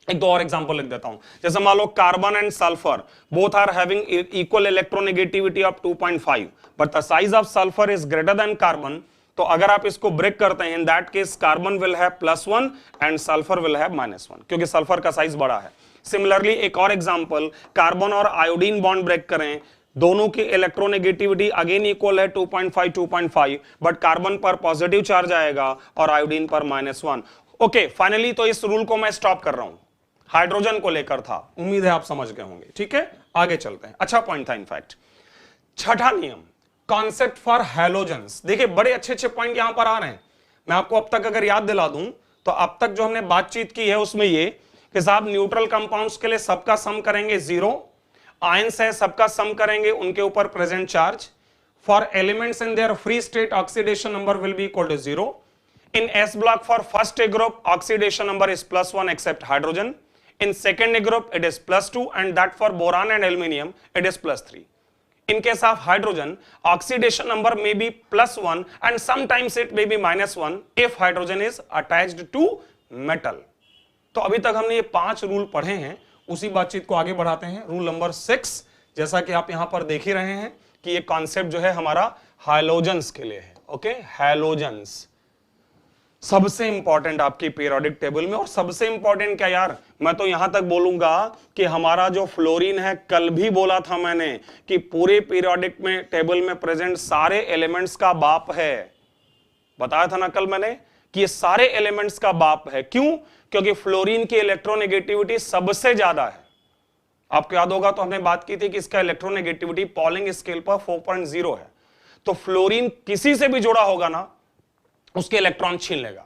एक दो और एग्जांपल लिख देता हूं। जैसे मान लो carbon and sulphur both are having equal electronegativity of 2.5, but the size of sulphur is greater than carbon. तो अगर आप इसको ब्रेक करते हैं, in that case carbon will have +1 and sulphur will have -1, क्योंकि सल्फर का साइज बड़ा है। सिमिलरली एक और एग्जांपल, कार्बन और आयोडीन बॉन्ड ब्रेक करें, दोनों की इलेक्ट्रोनेगेटिविटी अगेन इक्वल है 2.5, बट कार्बन पर पॉजिटिव चार्ज आएगा और आयोडीन पर -1। ओके, फाइनली तो इस रूल को मैं स्टॉप कर रहा हूं, हाइड्रोजन को लेकर था, उम्मीद है आप समझ गए होंगे। ठीक है, आगे चलते हैं। अच्छा पॉइंट था इनफैक्ट। छठा नियम, कॉन्सेप्ट फॉर हैलोजेंस। देखिए बड़े अच्छे अच्छे पॉइंट यहां पर आ रहे हैं। मैं आपको अब तक अगर याद दिला दूं तो अब तक जो हमने बातचीत की है उसमें ये कि साहब न्यूट्रल कंपाउंड्स के लिए सबका सम करेंगे 0, आयंस है सबका सम करेंगे उनके ऊपर present charge. For elements in their free state oxidation number will be equal to 0। In S block for first A group oxidation number is +1 except hydrogen. In second A group it is +2, and that for boron and aluminium it is +3. In case of hydrogen, oxidation number may be +1 and sometimes it may be -1 if hydrogen is attached to metal. तो अभी तक हमने ये 5 rule पढ़े हैं, उसी बातचीत को आगे बढ़ाते हैं। रूल नंबर 6, जैसा कि आप यहां पर देख ही रहे हैं कि ये कॉन्सेप्ट जो है हमारा हैलोजेंस के लिए है। ओके, हैलोजेंस सबसे इंपॉर्टेंट आपकी पीरियोडिक टेबल में, और सबसे इंपॉर्टेंट क्या यार, मैं तो यहां तक बोलूंगा कि हमारा जो फ्लोरीन है, कल भी बोला था मैंने कि पूरे पीरियोडिक में टेबल में प्रेजेंट सारे एलिमेंट्स का बाप है। बताया था ना कल मैंने कि ये सारे एलिमेंट्स का बाप है। क्यों? क्योंकि फ्लोरीन की इलेक्ट्रोनेगेटिविटी सबसे ज्यादा है। आपको याद होगा तो हमने बात की थी कि इसका इलेक्ट्रोनेगेटिविटी पॉलिंग स्केल पर 4.0 है। तो फ्लोरीन किसी से भी जुड़ा होगा ना उसके इलेक्ट्रॉन छीन लेगा,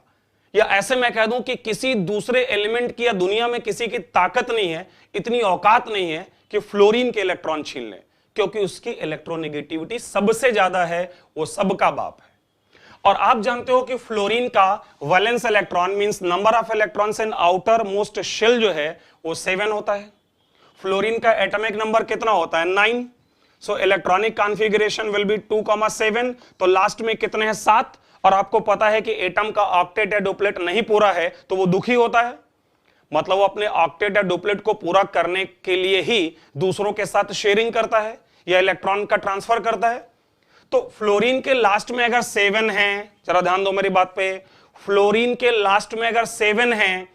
या ऐसे मैं कह दूं कि किसी दूसरे एलिमेंट की या दुनिया में किसी की ताकत नहीं है, इतनी औकात नहीं है कि फ्लोरीन के इलेक्ट्रॉन छीन ले, क्योंकि उसकी इलेक्ट्रोनेगेटिविटी सबसे ज्यादा है, वो सबका बाप है। और आप जानते हो कि फ्लोरीन का valence electron means number of electrons in outermost shell जो है वो 7 होता है। फ्लोरीन का एटॉमिक नंबर कितना होता है? 9। So electronic configuration will be 2,7। तो लास्ट में कितने हैं? 7। और आपको पता है कि एटम का ऑक्टेट या डुप्लेट नहीं पूरा है तो वो दुखी होता है, मतलब वो अपने ऑक्टेट या डुप्लेट को पूरा करने के लिए ही दूसरों के साथ शेयरिंग करता है या इलेक्ट्रॉन का ट्रांसफर करता है। तो फ्लोरीन के लास्ट में अगर 7 हैं, जरा ध्यान दो मेरी बात पे, फ्लोरीन के लास्ट में अगर 7 हैं,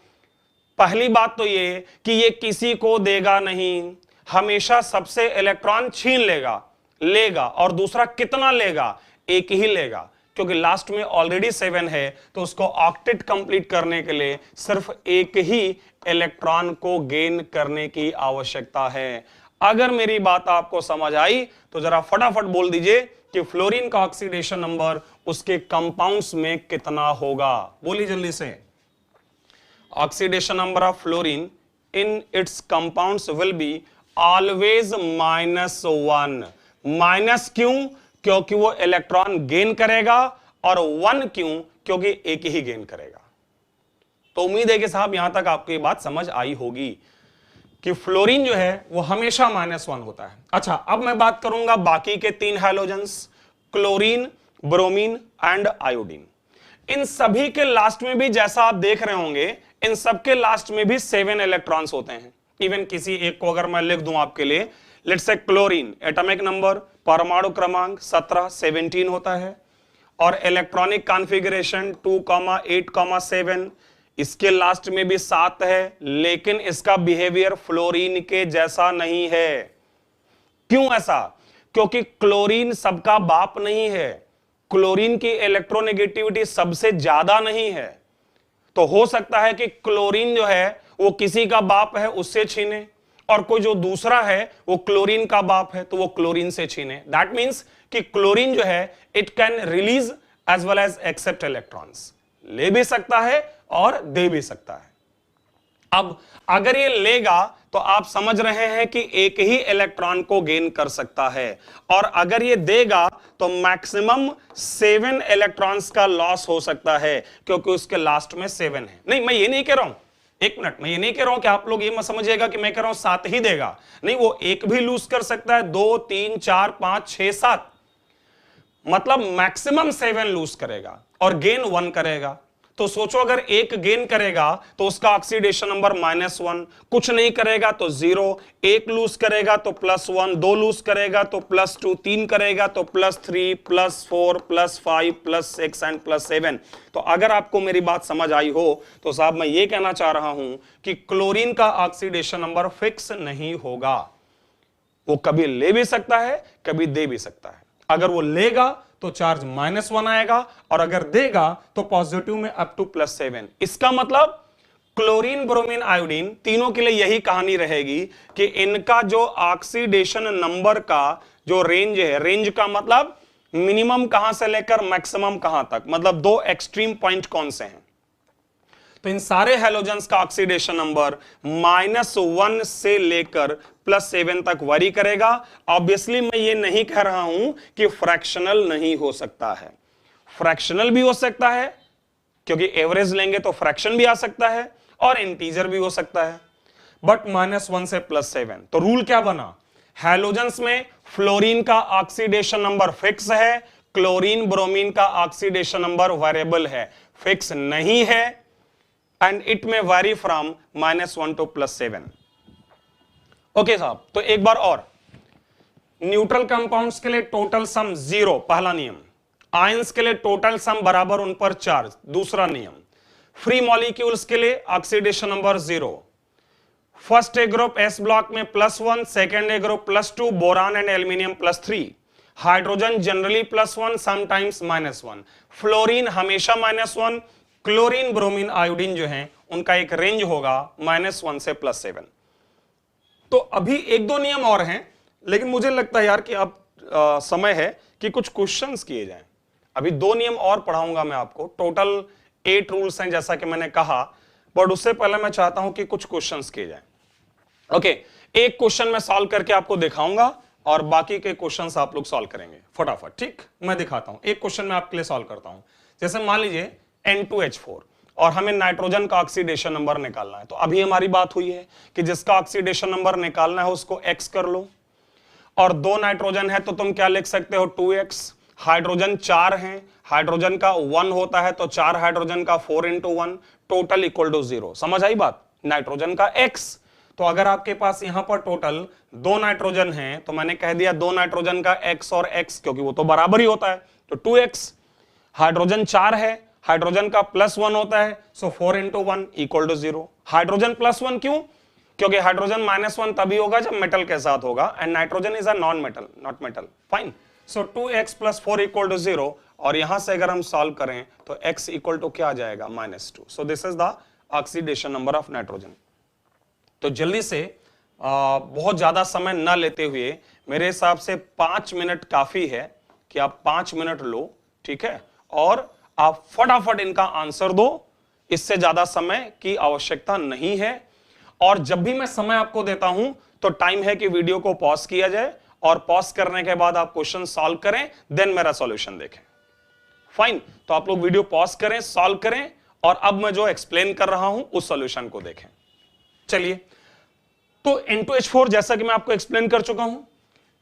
पहली बात तो ये कि ये किसी को देगा नहीं, हमेशा सबसे इलेक्ट्रॉन छीन लेगा, और दूसरा कितना लेगा? एक ही लेगा, क्योंकि लास्ट में ऑलरेडी 7 है, तो उसको ऑक्टेट कंप्लीट करने के लिए सिर्फ एक ही इलेक्ट्रॉन को गेन करने की आवश्यकता है। अगर मेरी बात आपको समझ आई तो जरा फटाफट बोल दीजिए कि फ्लोरीन का ऑक्सीडेशन नंबर उसके कंपाउंड्स में कितना होगा? बोलिए जल्दी से। Oxidation number of fluorine in its compounds will be always -1। Minus क्यों? क्योंकि वो इलेक्ट्रॉन गेन करेगा, और 1 क्यों, क्योंकि एक ही गेन करेगा। तो उम्मीद है कि साहब यहां तक आपको ये बात समझ आई होगी कि फ्लोरीन जो है वो हमेशा -1 होता है। अच्छा, अब मैं बात करूंगा बाकी के 3 halogens, chlorine, bromine and iodine. इन सभी के लास्ट में भी जैसा आप देख रहे होंगे, इन सब के लास्ट में भी 7 इलेक्ट्रॉन्स होते हैं। इवन किसी एक को अगर मैं लिख दूं आपके लिए, let's say chlorine, atomic number, परमाणु क्रमांक 17 होता है, और इलेक्ट्रॉनिक कॉन्फ़िगरेशन 2,8,7, इसके लास्ट में भी 7 है, लेकिन इसका बिहेवियर फ्लोरीन के जैसा नहीं है। क्यों ऐसा? क्योंकि क्लोरीन सबका बाप नहीं है, क्लोरीन की इलेक्ट्रोनेगेटिविटी सबसे ज्यादा नहीं है। तो हो सकता है कि क्लोरीन जो है वो किसी का बाप है उससे छीने, और कोई जो दूसरा है वो क्लोरीन का बाप है तो वो क्लोरीन से छीने। दैट मींस कि क्लोरीन जो है it can release as well as accept electrons, ले भी सकता है और दे भी सकता है। अब अगर ये लेगा तो आप समझ रहे हैं कि एक ही इलेक्ट्रॉन को गेन कर सकता है, और अगर ये देगा तो मैक्सिमम 7 इलेक्ट्रॉन्स का लॉस हो सकता है, क्योंकि उसके लास्ट में 7 है। नहीं, मैं ये नहीं कह रहा हूं, एक मिनट, मैं ये नहीं कह रहा हूं कि आप लोग ये मत समझिएगा कि मैं कह रहा हूं 7 ही देगा। नहीं, वो एक भी लूज कर सकता है, 2, 3, 4, 5, 6, 7, मतलब मैक्सिमम 7 लूज करेगा और गेन 1 करेगा। तो सोचो, अगर एक गेन करेगा तो उसका ऑक्सीडेशन नंबर -1, कुछ नहीं करेगा तो 0, एक लूज करेगा तो +1, 2 लूज करेगा तो +2, 3 करेगा तो +3, +4, +5, +6 एंड +7। तो अगर आपको मेरी बात समझ आई हो तो साहब मैं ये कहना चाह रहा हूं कि क्लोरीन का ऑक्सीडेशन नंबर फिक्स नहीं होगा, वो कभी ले भी सकता है, कभी दे भी सकता है। अगर वो लेगा तो चार्ज -1 आएगा, और अगर देगा तो पॉजिटिव में अप टू +7। इसका मतलब क्लोरीन, ब्रोमीन, आयोडीन तीनों के लिए यही कहानी रहेगी कि इनका जो ऑक्सीडेशन नंबर का जो रेंज है, रेंज का मतलब मिनिमम कहां से लेकर मैक्सिमम कहां तक, मतलब 2 एक्सट्रीम पॉइंट कौन से हैं। तो इन सारे हैलोजेंस का ऑक्सीडेशन नंबर -1 से लेकर +7 तक वरी करेगा। ऑब्वियसली मैं ये नहीं कह रहा हूं कि फ्रैक्शनल नहीं हो सकता है, फ्रैक्शनल भी हो सकता है, क्योंकि एवरेज लेंगे तो फ्रैक्शन भी आ सकता है और इंटीजर भी हो सकता है, बट -1 से +7। तो रूल क्या बना, हैलोजेंस में फ्लोरीन का ऑक्सीडेशन नंबर फिक्स है, क्लोरीन, ब्रोमीन का ऑक्सीडेशन नंबर वेरिएबल है, फिक्स नहीं है, and it may vary from -1 to +7। Okay साहब, तो एक बार और, न्यूट्रल कंपाउंड्स के लिए टोटल सम 0, पहला नियम। आयंस के लिए टोटल सम बराबर उन पर चार्ज, दूसरा नियम। फ्री मॉलिक्यूल्स के लिए oxidation number 0। First A group S block में +1, second A group +2, boron and aluminium +3, hydrogen generally +1, sometimes -1, fluorine हमेशा -1, क्लोरीन, ब्रोमीन, आयोडीन जो हैं उनका एक रेंज होगा -1 से +7। तो अभी 1-2 नियम और हैं, लेकिन मुझे लगता है यार कि अब समय है कि कुछ क्वेश्चंस किए जाएं। अभी 2 नियम और पढ़ाऊंगा मैं आपको, टोटल 8 रूल्स हैं जैसा कि मैंने कहा, बट उससे पहले मैं चाहता हूं कि कुछ क्वेश्चंस किए जाएं। ओके, एक क्वेश्चन मैं सॉल्व करके आपको दिखाऊंगा और बाकी के क्वेश्चंस आप लोग सॉल्व करेंगे फटाफट। ठीक, मैं दिखाता हूं, एक क्वेश्चन मैं आपके लिए सॉल्व करता हूं। जैसे मान लीजिए N2H4 और हमें नाइट्रोजन का ऑक्सीडेशन नंबर निकालना है। तो अभी हमारी बात हुई है कि जिसका ऑक्सीडेशन नंबर निकालना है उसको X कर लो, और 2 नाइट्रोजन है तो तुम क्या लिख सकते हो, 2x। हाइड्रोजन 4 हैं, हाइड्रोजन का 1 होता है तो 4 हाइड्रोजन का 4 × 1 टोटल इक्वल टू 0। समझ आई बात, नाइट्रोजन का X। तो अगर आपके पास यहां पर टोटल 2 नाइट्रोजन हैं तो मैंने कह दिया 2 नाइट्रोजन का X और X, क्योंकि वो तो बराबर ही होता है, तो 2x। हाइड्रोजन 4 है, हाइड्रोजन का +1 होता है, सो 4 × 1 इक्वल टू 0। हाइड्रोजन +1 क्यों, क्योंकि हाइड्रोजन -1 तभी होगा जब मेटल के साथ होगा, and nitrogen is a non metal, not metal, fine. So 2x + 4 equal to 0, और यहां से अगर हम सॉल्व करें तो x इक्वल टू क्या आ जाएगा, -2। So this is the oxidation number of nitrogen. तो जल्दी से बहुत ज्यादा समय न लेते हुए, मेरे हिसाब से 5 मिनट काफी है कि आप 5 मिनट लो, ठीक है, और आप फटाफट इनका आंसर दो, इससे ज्यादा समय की आवश्यकता नहीं है। और जब भी मैं समय आपको देता हूं तो टाइम है कि वीडियो को पॉज किया जाए और पॉज करने के बाद आप क्वेश्चन सॉल्व करें, देन मेरा सॉल्यूशन देखें। फाइन, तो आप लोग वीडियो पॉज करें, सॉल्व करें और अब मैं जो एक्सप्लेन कर रहा हूं उस सॉल्यूशन को देखें। चलिए, तो N2H4 जैसा कि मैं आपको एक्सप्लेन कर चुका हूं।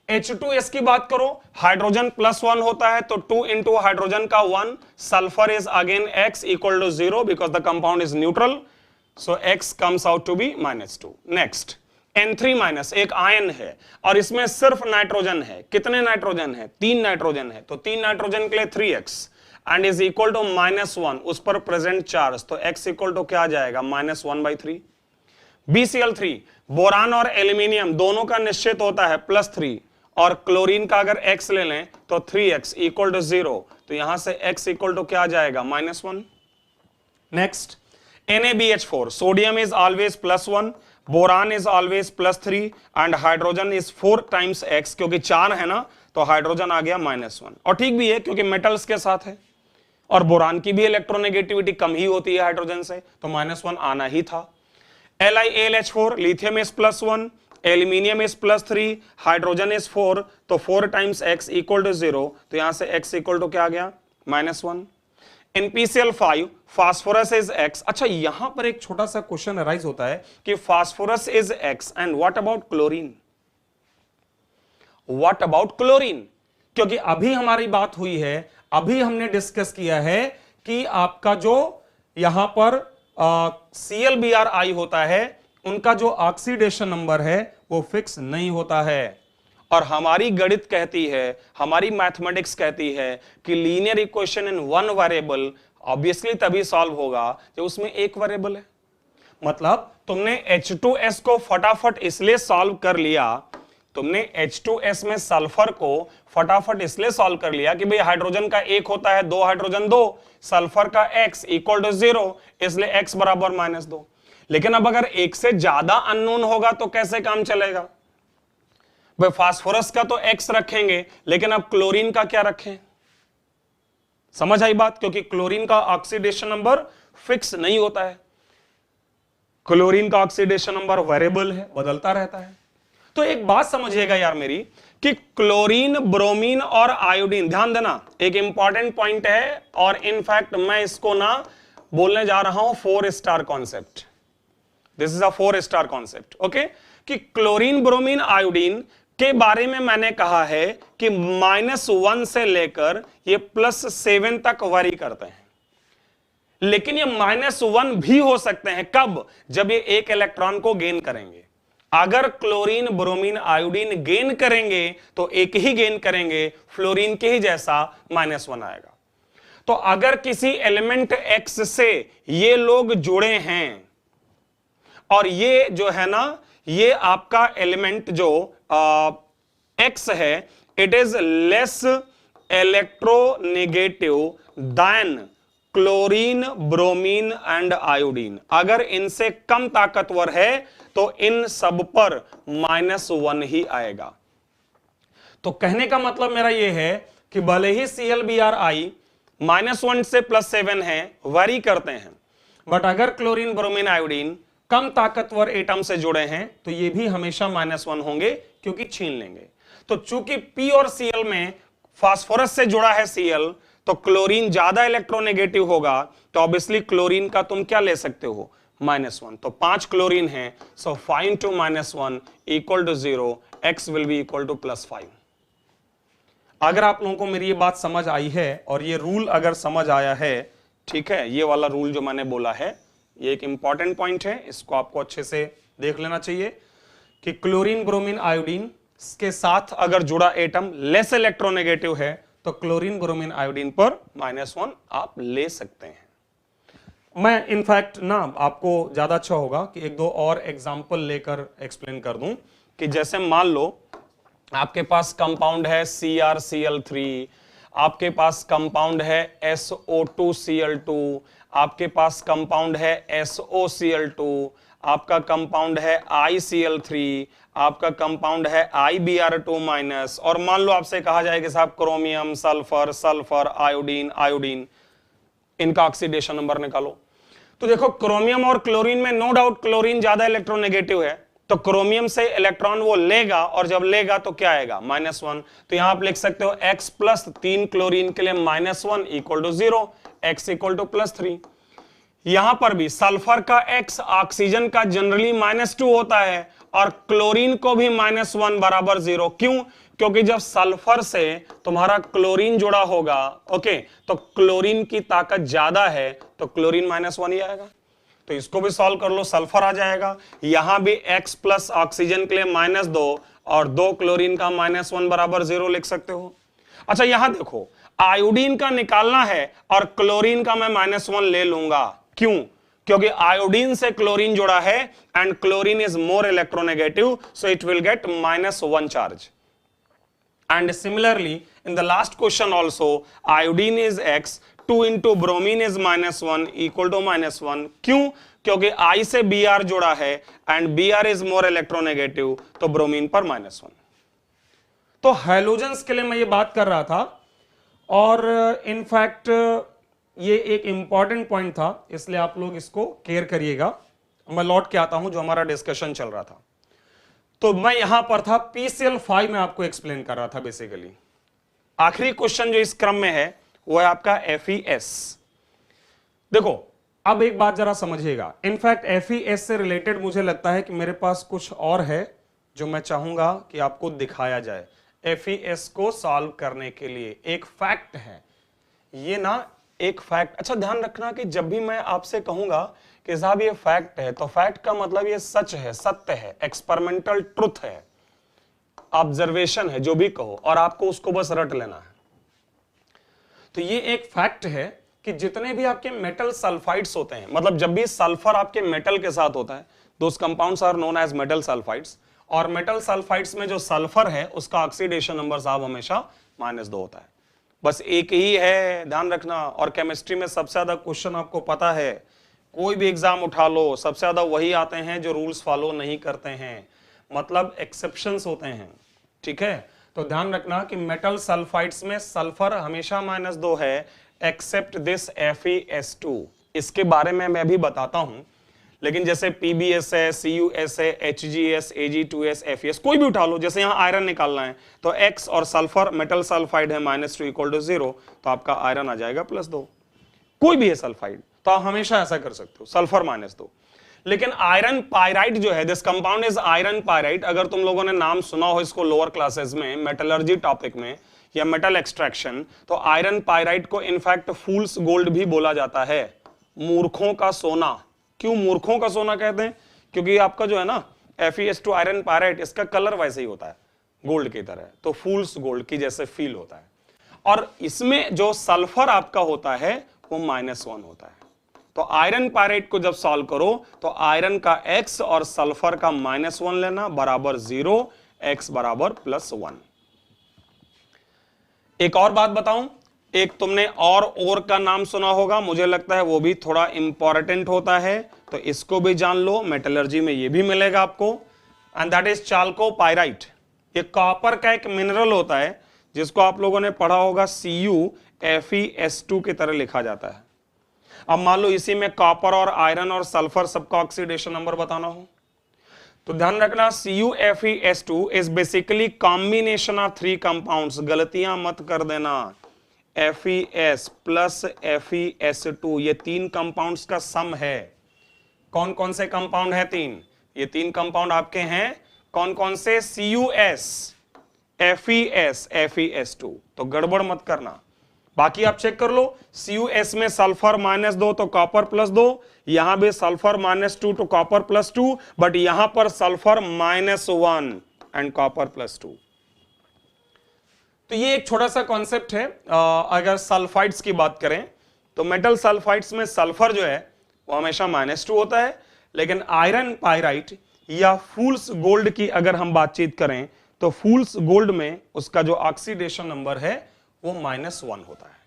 H2S की बात करो, हाइड्रोजन +1 होता है तो 2 इंटू हाइड्रोजन का 1, sulphur is again X equal to 0 because the compound is neutral, so X comes out to be -2। Next N3- एक आयन है और इसमें सिर्फ नाइट्रोजन है। कितने नाइट्रोजन है? 3 नाइट्रोजन है, तो 3 नाइट्रोजन के लिए 3x and is equal to -1, उस पर प्रेजेंट चार्ज, तो x इक्वल टू क्या आ जाएगा? -1/3। BCl3, बोरान और एल्यूमिनियम दोनों का निश्चित होता है +3 और क्लोरीन का अगर x ले लें तो 3x इक्वल टू 0, तो यहां से x इक्वल टू क्या आ जाएगा? -1। Next NaBH4, sodium is always +1, boron is always +3 and hydrogen is 4 times x, क्योंकि 4 है ना तो हाइड्रोजन आ गया -1। और ठीक भी है क्योंकि मेटल्स के साथ है और बोरान की भी इलेक्ट्रोनेगेटिविटी कम ही होती है हाइड्रोजन से, तो -1 आना ही था। LiAlH4, lithium is +1, aluminium is +3, hydrogen is 4, तो 4 टाइम्स x इक्वल टू 0, तो यहां से x इक्वल टू क्या आ गया? -1। NPCl5, phosphorus is X। अच्छा, यहां पर एक छोटा सा क्वेश्चन अराइज होता है कि phosphorus is X and what about chlorine? What about chlorine? क्योंकि अभी हमारी बात हुई है, अभी हमने डिस्कस किया है कि आपका जो यहां पर ClBr होता है, उनका जो ऑक्सीडेशन नंबर है वो फिक्स नहीं होता है। और हमारी गणित कहती है, हमारी मैथमेटिक्स कहती है कि linear equation in one variable obviously तभी सॉल्व होगा जब उसमें एक वेरिएबल है। मतलब तुमने H2S को फटाफट इसलिए सॉल्व कर लिया, तुमने H2S में सल्फर को फटाफट इसलिए सॉल्व कर लिया कि भाई हाइड्रोजन का 1 होता है, 2 हाइड्रोजन 2, सल्फर का x इक्वल टू 0, इसलिए x बराबर -2। लेकिन अब अगर एक से ज्यादा अननोन होगा तो कैसे काम चलेगा? भाई फास्फोरस का तो x रखेंगे, लेकिन अब क्लोरीन का क्या रखें? समझ आई बात? क्योंकि क्लोरीन का ऑक्सीडेशन नंबर फिक्स नहीं होता है, क्लोरीन का ऑक्सीडेशन नंबर वेरिएबल है, बदलता रहता है। तो एक बात समझिएगा यार मेरी, कि क्लोरीन, ब्रोमीन और आयोडीन, ध्यान देना एक इंपॉर्टेंट पॉइंट है, और इनफैक्ट मैं इसको ना बोलने जा रहा हूं 4 star concept. This is a 4 star concept, okay? कि क्लोरीन, ब्रोमीन, आयोडीन के बारे में मैंने कहा है कि -1 से लेकर ये +7 तक वैरी करते हैं, लेकिन ये -1 भी हो सकते हैं। कब? जब ये एक इलेक्ट्रॉन को गेन करेंगे। अगर क्लोरीन, ब्रोमीन, आयोडीन गेन करेंगे तो एक ही गेन करेंगे, फ्लोरीन के ही जैसा -1 आएगा। तो अगर किसी एलिमेंट X से ये लोग जुड़े हैं और ये जो है ना, ये आपका एलिमेंट जो X है, it is less electronegative than chlorine, bromine and iodine, अगर इनसे कम ताकतवर है तो इन सब पर -1 ही आएगा। तो कहने का मतलब मेरा यह है कि भले ही ClBr -1 से +7 है, वैरी करते हैं, बट अगर क्लोरीन, ब्रोमीन, आयोडीन कम ताकतवर एटम से जुड़े हैं तो ये भी हमेशा -1 होंगे, क्योंकि छीन लेंगे। तो चूंकि P और Cl में फास्फोरस से जुड़ा है Cl, तो क्लोरीन ज्यादा इलेक्ट्रोनेगेटिव होगा, तो ऑब्वियसली क्लोरीन का तुम क्या ले सकते हो? -1। तो 5 क्लोरीन है, so 5 to -1 equal to 0, x will be equal to +5। अगर आप लोगों को मेरी ये बात समझ आई है और ये रूल अगर समझ आया है, ठीक है, ये वाला रूल जो मैंने बोला है, ये एक इंपॉर्टेंट पॉइंट है, इसको आपको अच्छे से देख लेना चाहिए कि क्लोरीन, ब्रोमीन, आयोडीन के साथ अगर जुड़ा एटम लेस इलेक्ट्रोनेगेटिव है तो क्लोरीन, ब्रोमीन, आयोडीन पर -1 आप ले सकते हैं। मैं इनफैक्ट ना आपको ज्यादा अच्छा होगा कि एक दो और एग्जांपल लेकर एक्सप्लेन कर दूं, कि जैसे मान लो आपके पास कंपाउंड है CrCl3, आपके पास कंपाउंड है SO2Cl2, आपके पास कंपाउंड है SOCl2, आपका कंपाउंड है ICl3, आपका कंपाउंड है IBr2-, और मान लो आपसे कहा जाए कि साहब chromium, sulphur, sulphur, iodine, iodine, इनका ऑक्सीडेशन नंबर निकालो। तो देखो क्रोमियम और क्लोरीन में नो डाउट क्लोरीन ज्यादा इलेक्ट्रोनेगेटिव है, तो क्रोमियम से इलेक्ट्रॉन वो लेगा, और जब लेगा तो क्या आएगा -1। तो यहां आप लिख सकते हो x प्लस 3 क्लोरीन के लिए -1 equal to 0, x equal to +3। यहां पर भी सल्फर का x ऑक्सीजन का जनरली -2 होता है, और क्लोरीन को भी -1 बराबर 0। क्यों? क्योंकि जब सल्फर से तुम्हारा क्लोरीन जुड़ा होगा, ओके, तो क्लोरीन की ताकत ज्यादा है, तो क्लोरीन -1 ही आएगा। तो इसको भी सॉल्व कर लो, सल्फर आ जाएगा। यहां भी x प्लस ऑक्सीजन के लिए -2 और 2 क्लोरीन का -1 बराबर 0 लिख सकते हो। अच्छा यहां देखो, आयोडीन का निकालना है और क्लोरीन का मैं -1 ले लूंगा। क्यों? क्योंकि आयोडीन से क्लोरीन जुड़ा है and chlorine is more electronegative, so it will get -1 charge. And similarly, in the last question also, iodine is x, 2 into bromine is -1 equal to -1. क्यों? क्योंकि I से Br जुड़ा है and Br is more electronegative, तो bromine पर -1। तो halogens के लिए मैं ये बात कर रहा था, और इनफैक्ट ये एक इंपॉर्टेंट पॉइंट था, इसलिए आप लोग इसको केयर करिएगा। मैं लौट के आता हूं जो हमारा डिस्कशन चल रहा था। तो मैं यहां पर था PCl5 में आपको एक्सप्लेन कर रहा था बेसिकली। आखिरी क्वेश्चन जो इस क्रम में है वो है आपका FeS। देखो अब एक बात जरा समझिएगा, इनफैक्ट FeS से रिलेटेड मुझे लगता है कि मेरे पास कुछ और है जो मैं चाहूंगा कि आपको दिखाया जाए। FeS को सॉल्व करने के लिए एक फैक्ट है, ये ना एक फैक्ट। अच्छा ध्यान रखना कि जब भी मैं आपसे कहूंगा कि साहब ये फैक्ट है, तो फैक्ट का मतलब ये सच है, सत्य है, एक्सपेरिमेंटल ट्रुथ है, ऑब्जर्वेशन है, जो भी कहो, और आपको उसको बस रट लेना है। तो ये एक फैक्ट है कि जितने भी आपके मेटल सल्फाइड्स होते हैं, मतलब जब भी सल्फर आपके मेटल के साथ होता है, those compounds are known as metal sulphides, और मेटल सल्फाइड्स में जो सल्फर है उसका ऑक्सीडेशन नंबर साहब हमेशा -2 होता है। बस एक ही है, ध्यान रखना। और केमिस्ट्री में सबसे ज्यादा क्वेश्चन आपको पता है, कोई भी एग्जाम उठा लो, सबसे ज्यादा वही आते हैं जो रूल्स फॉलो नहीं करते हैं, मतलब एक्सेप्शंस होते हैं, ठीक है। तो ध्यान रखना कि मेटल सल्फाइड्स में सल्फर हमेशा -2 है, एक्सेप्ट दिस FeS2। इसके बारे में मैं भी बताता हूं, लेकिन जैसे PbS है, CuS है, HgS, Ag2S, FeS, कोई भी उठा लो। जैसे यहां आयरन निकालना है तो X और सल्फर मेटल सल्फाइड है -2 इक्वल टू 0, तो आपका आयरन आ जाएगा +2। कोई भी है सल्फाइड तो आप हमेशा ऐसा कर सकते हो, सल्फर -2। लेकिन आयरन पायराइट जो है, this compound is iron pyrite. अगर तुम लोगों ने नाम सुना हो इसको लोअर क्लासेस में, मेटलर्जी टॉपिक में या मेटल एक्सट्रैक्शन, तो आयरन पायराइट को इनफैक्ट फूल्स गोल्ड भी बोला जाता है, मूर्खों का सोना। क्यों मूर्खों का सोना कहते हैं? क्योंकि आपका जो है ना FeS2 आयरन पायराइट, इसका कलर वैसे ही होता है गोल्ड की तरह, तो फूल्स गोल्ड की जैसे फील होता है। और इसमें जो सल्फर आपका होता है वो -1 होता है। तो आयरन पायराइट को जब सॉल्व करो तो आयरन का X और सल्फर का -1 लेना, बराबर 0, X बराबर +1। एक और बात बताऊं, एक तुमने और का नाम सुना होगा, मुझे लगता है वो भी थोड़ा इंपॉर्टेंट होता है, तो इसको भी जान लो, मेटलर्जी में ये भी मिलेगा आपको, एंड दैट इज चाल्कोपाइराइट। ये कॉपर का एक मिनरल होता है जिसको आप लोगों ने पढ़ा होगा CuFeS2 की तरह लिखा जाता है। अब मान लो इसी में कॉपर और आयरन और सल्फर सबका ऑक्सीडेशन नंबर बताना हो, तो ध्यान रखना CuFeS2 is basically combination of 3 compounds. गलतियां मत कर देना, FeS प्लस FeS2, ये 3 कंपाउंड्स का सम है। कौन कौन से कंपाउंड है? 3। ये 3 कंपाउंड आपके हैं कौन कौन से? CuS, FeS, FeS2। तो गड़बड़ मत करना, बाकी आप चेक कर लो। CuS में सल्फर -2 तो कॉपर +2, यहां भी सल्फर -2 तो कॉपर +2, बट यहां पर सल्फर -1 एंड कॉपर +2। तो ये एक छोटा सा कॉन्सेप्ट है। अगर सल्फाइड्स की बात करें तो मेटल सल्फाइड्स में सल्फर जो है वो हमेशा -2 होता है, लेकिन आयरन पायराइट या फूल्स गोल्ड की अगर हम बातचीत करें तो फूल्स गोल्ड में उसका जो ऑक्सीडेशन नंबर है वो -1 होता है।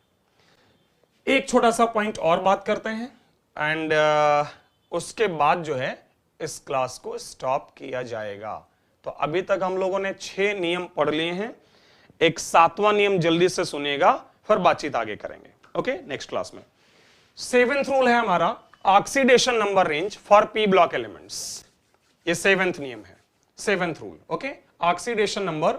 एक छोटा सा पॉइंट और बात करते हैं एंड उसके बाद जो है इस क्लास को स्टॉप किया जाएगा। तो अभी तक हम लोगों ने 6 नियम पढ़ लिए हैं, एक 7वां नियम जल्दी से सुनिएगा, फिर बातचीत आगे करेंगे। ओके, नेक्स्ट क्लास में 7th रूल है हमारा, oxidation number range for P block elements. ये 7th नियम है, 7th rule. Okay, oxidation number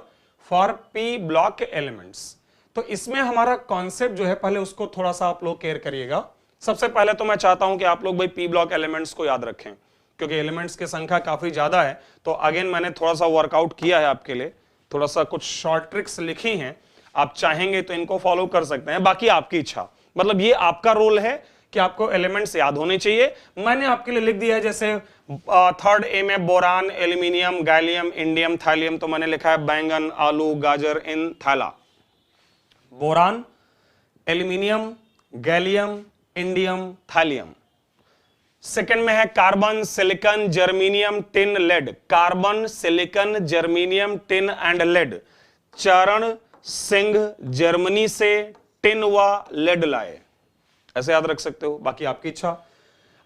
for P block elements. तो इसमें हमारा कॉन्सेप्ट जो है पहले उसको थोड़ा सा आप लोग केयर करिएगा। सबसे पहले तो मैं चाहता हूं कि आप लोग भाई पी ब्लॉक एलिमेंट्स को याद रखें, क्योंकि एलिमेंट्स की संख्या काफी ज्यादा है। तो अगेन मैंने थोड़ा सा वर्कआउट किया है आपके लिए, थोड़ा सा कुछ शॉर्ट ट्रिक्स लिखी हैं, आप चाहेंगे तो इनको फॉलो कर सकते हैं, बाकी आपकी इच्छा। मतलब ये आपका रोल है कि आपको एलिमेंट्स याद होने चाहिए। मैंने आपके लिए लिख दिया है, जैसे 3rd ए में boron, aluminium, gallium, indium, thallium, तो मैंने लिखा है बैंगन, आलू, गाजर इन थैला। Boron, aluminium, gallium, indium, thallium. Second में है carbon, silicon, germanium, tin, lead. Carbon, silicon, germanium, tin and lead. Charan Singh Germany से टिन व लेड लाए, ऐसे याद रख सकते हो, बाकी आपकी इच्छा।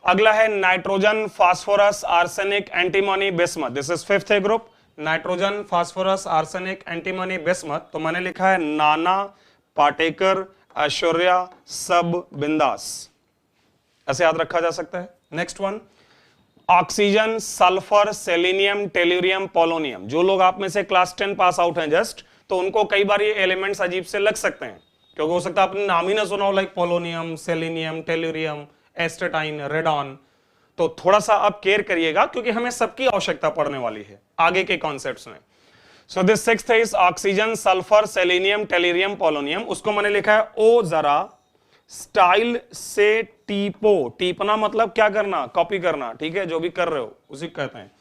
अगला है nitrogen, phosphorus, arsenic, antimony, bismuth. This is 5th A group. Nitrogen, phosphorus, arsenic, antimony, bismuth. तो मैंने लिखा है नाना, पाटेकर, ऐश्वर्या, सब, बिंदास, ऐसे याद रखा जा सकता है। Next one, oxygen, sulphur, selenium, tellurium, polonium. जो लोग आप में से क्लास 10 पास आउट हैं जस्ट, तो उनको कई बार ये एलिमेंट्स अजीब से लग सकते हैं, क्योंकि हो सकता है आपने नाम ही ना सुना हो, like polonium, selenium, tellurium, astatine, radon. तो थोड़ा सा आप केयर करिएगा, क्योंकि हमें सबकी आवश्यकता पड़ने वाली है आगे के कॉन्सेप्ट्स में। So this 6th is oxygen, sulphur, selenium, tellurium, polonium. उसको मैंने लिखा है ओ जरा स्टाइल से टीपो। टीपना मतलब क्या करना, कॉपी करना, ठीक है, जो भी कर रहे हो उसी कहते हैं।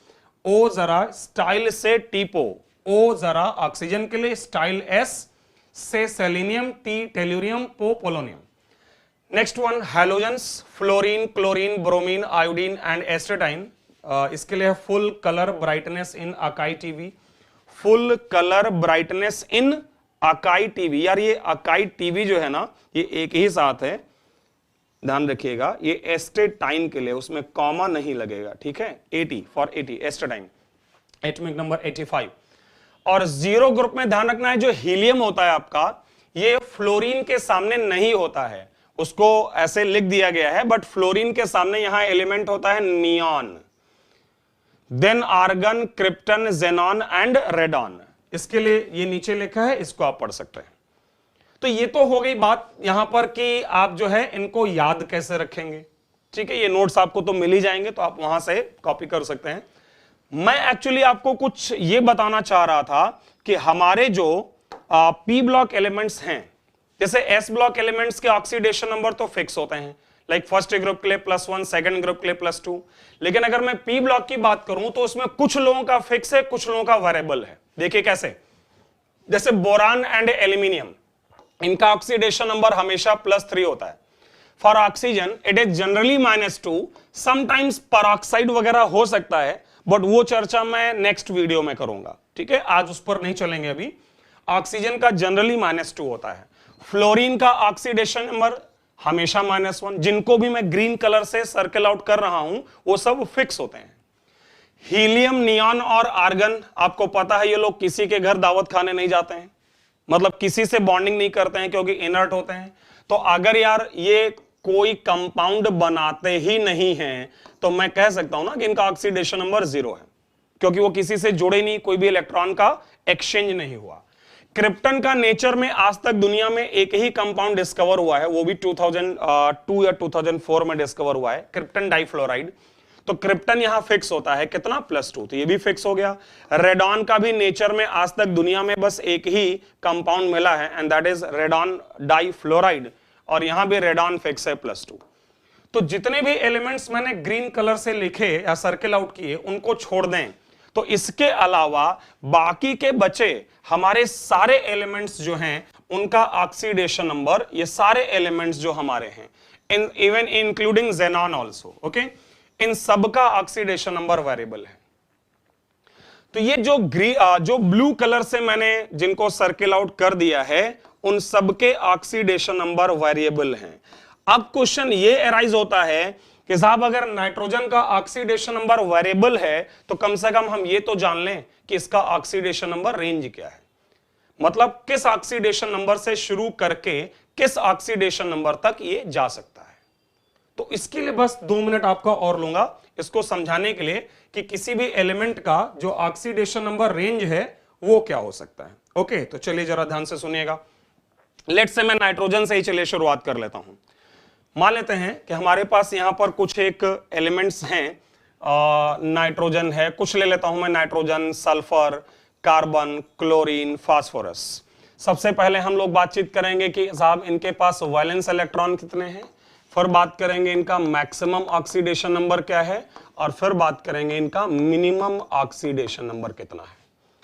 ओ जरा स्टाइल से टीपो। ओ जरा ऑक्सीजन के लिए, स्टाइल एस से selenium, T tellurium, Po polonium. Next one, halogens, fluorine, chlorine, bromine, iodine and astatine. इसके लिए full colour brightness in Akai TV. Full colour brightness in Akai TV. यार ये अकाई टीवी जो है ना, ये एक ही साथ है, ध्यान रखिएगा, ये एस्टेटाइन के लिए, उसमें कॉमा नहीं लगेगा, ठीक है। 80 फॉर 80 एस्टेटाइन, एटॉमिक नंबर 85। और 0 ग्रुप में ध्यान रखना है, जो हीलियम होता है आपका, ये फ्लोरीन के सामने नहीं होता है, उसको ऐसे लिख दिया गया है, बट फ्लोरीन के सामने यहां एलिमेंट होता है neon, then argon, krypton, xenon and radon. इसके लिए ये नीचे लिखा है, इसको आप पढ़ सकते हैं। तो ये तो हो गई बात यहां पर कि आप जो है इनको याद कैसे रखेंगे, ठीक है। ये नोट्स आपको तो मिल ही जाएंगे, तो आप वहां से कॉपी कर सकते हैं। मैं एक्चुअली आपको कुछ ये बताना चाह रहा था कि हमारे जो पी ब्लॉक एलिमेंट्स हैं, जैसे एस ब्लॉक एलिमेंट्स के ऑक्सीडेशन नंबर तो फिक्स होते हैं, लाइक फर्स्ट ग्रुप के लिए +1, सेकंड ग्रुप के लिए +2। लेकिन अगर मैं पी ब्लॉक की बात करूं तो उसमें कुछ लोगों का फिक्स है, कुछ लोगों का वेरिएबल है। देखिए कैसे, जैसे बोरान एंड एल्यूमिनियम, इनका ऑक्सीडेशन नंबर हमेशा +3 होता है। For oxygen it is generally -2, sometimes peroxide वगैरह हो सकता है, बट वो चर्चा मैं नेक्स्ट वीडियो में करूंगा, ठीक है, आज उस पर नहीं चलेंगे अभी। ऑक्सीजन का जनरली -2 होता है। फ्लोरीन का ऑक्सीडेशन नंबर हमेशा -1, जिनको भी मैं ग्रीन कलर से सर्कल आउट कर रहा हूं वो सब फिक्स होते हैं। हीलियम, नियॉन और आर्गन, आपको पता है ये लोग किसी के घर दावत खाने नहीं जाते हैं, मतलब किसी से बॉन्डिंग नहीं करते हैं, क्योंकि इनर्ट होते हैं। तो अगर यार ये कोई कंपाउंड बनाते ही नहीं हैं, तो मैं कह सकता हूं ना कि इनका ऑक्सीडेशन नंबर 0 है, क्योंकि वो किसी से जुड़े नहीं, कोई भी इलेक्ट्रॉन का एक्सचेंज नहीं हुआ। क्रिप्टन का नेचर में आज तक दुनिया में एक ही कंपाउंड डिस्कवर हुआ है, वो भी 2002 या 2004 में डिस्कवर हुआ है, क्रिप्टन डाइफ्लोराइड। तो क्रिप्टन यहां फिक्स होता है कितना, +2, तो ये भी फिक्स हो गया। रेडॉन का भी नेचर में आज तक दुनिया में बस एक ही कंपाउंड मिला है, and that is radon difluoride, और यहां भी रेडॉन फिक्स है +2। तो जितने भी एलिमेंट्स मैंने ग्रीन कलर से लिखे या सर्कल आउट किए उनको छोड़ दें, तो इसके अलावा बाकी के बचे हमारे सारे एलिमेंट्स जो हैं उनका ऑक्सीडेशन नंबर, ये सारे एलिमेंट्स जो हमारे हैं, even including xenon also, okay, इन सब का ऑक्सीडेशन नंबर वेरिएबल है। तो ये जो ब्लू कलर से मैंने जिनको सर्कल आउट कर दिया है, उन सब के ऑक्सीडेशन नंबर वेरिएबल हैं। अब क्वेश्चन ये अराइज होता है कि साहब अगर नाइट्रोजन का ऑक्सीडेशन नंबर वेरिएबल है, तो कम से कम हम ये तो जान लें कि इसका ऑक्सीडेशन नंबर रेंज क्या है, मतलब किस ऑक्सीडेशन नंबर से शुरू करके किस ऑक्सीडेशन नंबर तक ये जा सकता है। तो इसके लिए बस 2 मिनट आपका और लूंगा, इसको समझाने के लिए कि किसी भी एलिमेंट का जो ऑक्सीडेशन नंबर रेंज है वो क्या हो सकता है। ओके, तो चलिए जरा ध्यान से सुनिएगा। लेट्स से मैं नाइट्रोजन से ही चलिए शुरुआत कर लेता हूं। मान लेते हैं कि हमारे पास यहां पर कुछ एक एलिमेंट्स हैं, नाइट्रोजन है, कुछ ले लेता हूं मैं, nitrogen, sulphur, carbon, chlorine, phosphorus. सबसे पहले हम लोग बातचीत करेंगे कि साहब इनके पास वैलेंस इलेक्ट्रॉन कितने हैं, फिर बात करेंगे इनका मैक्सिमम ऑक्सीडेशन नंबर क्या है, और फिर बात करेंगे इनका मिनिमम ऑक्सीडेशन नंबर कितना है।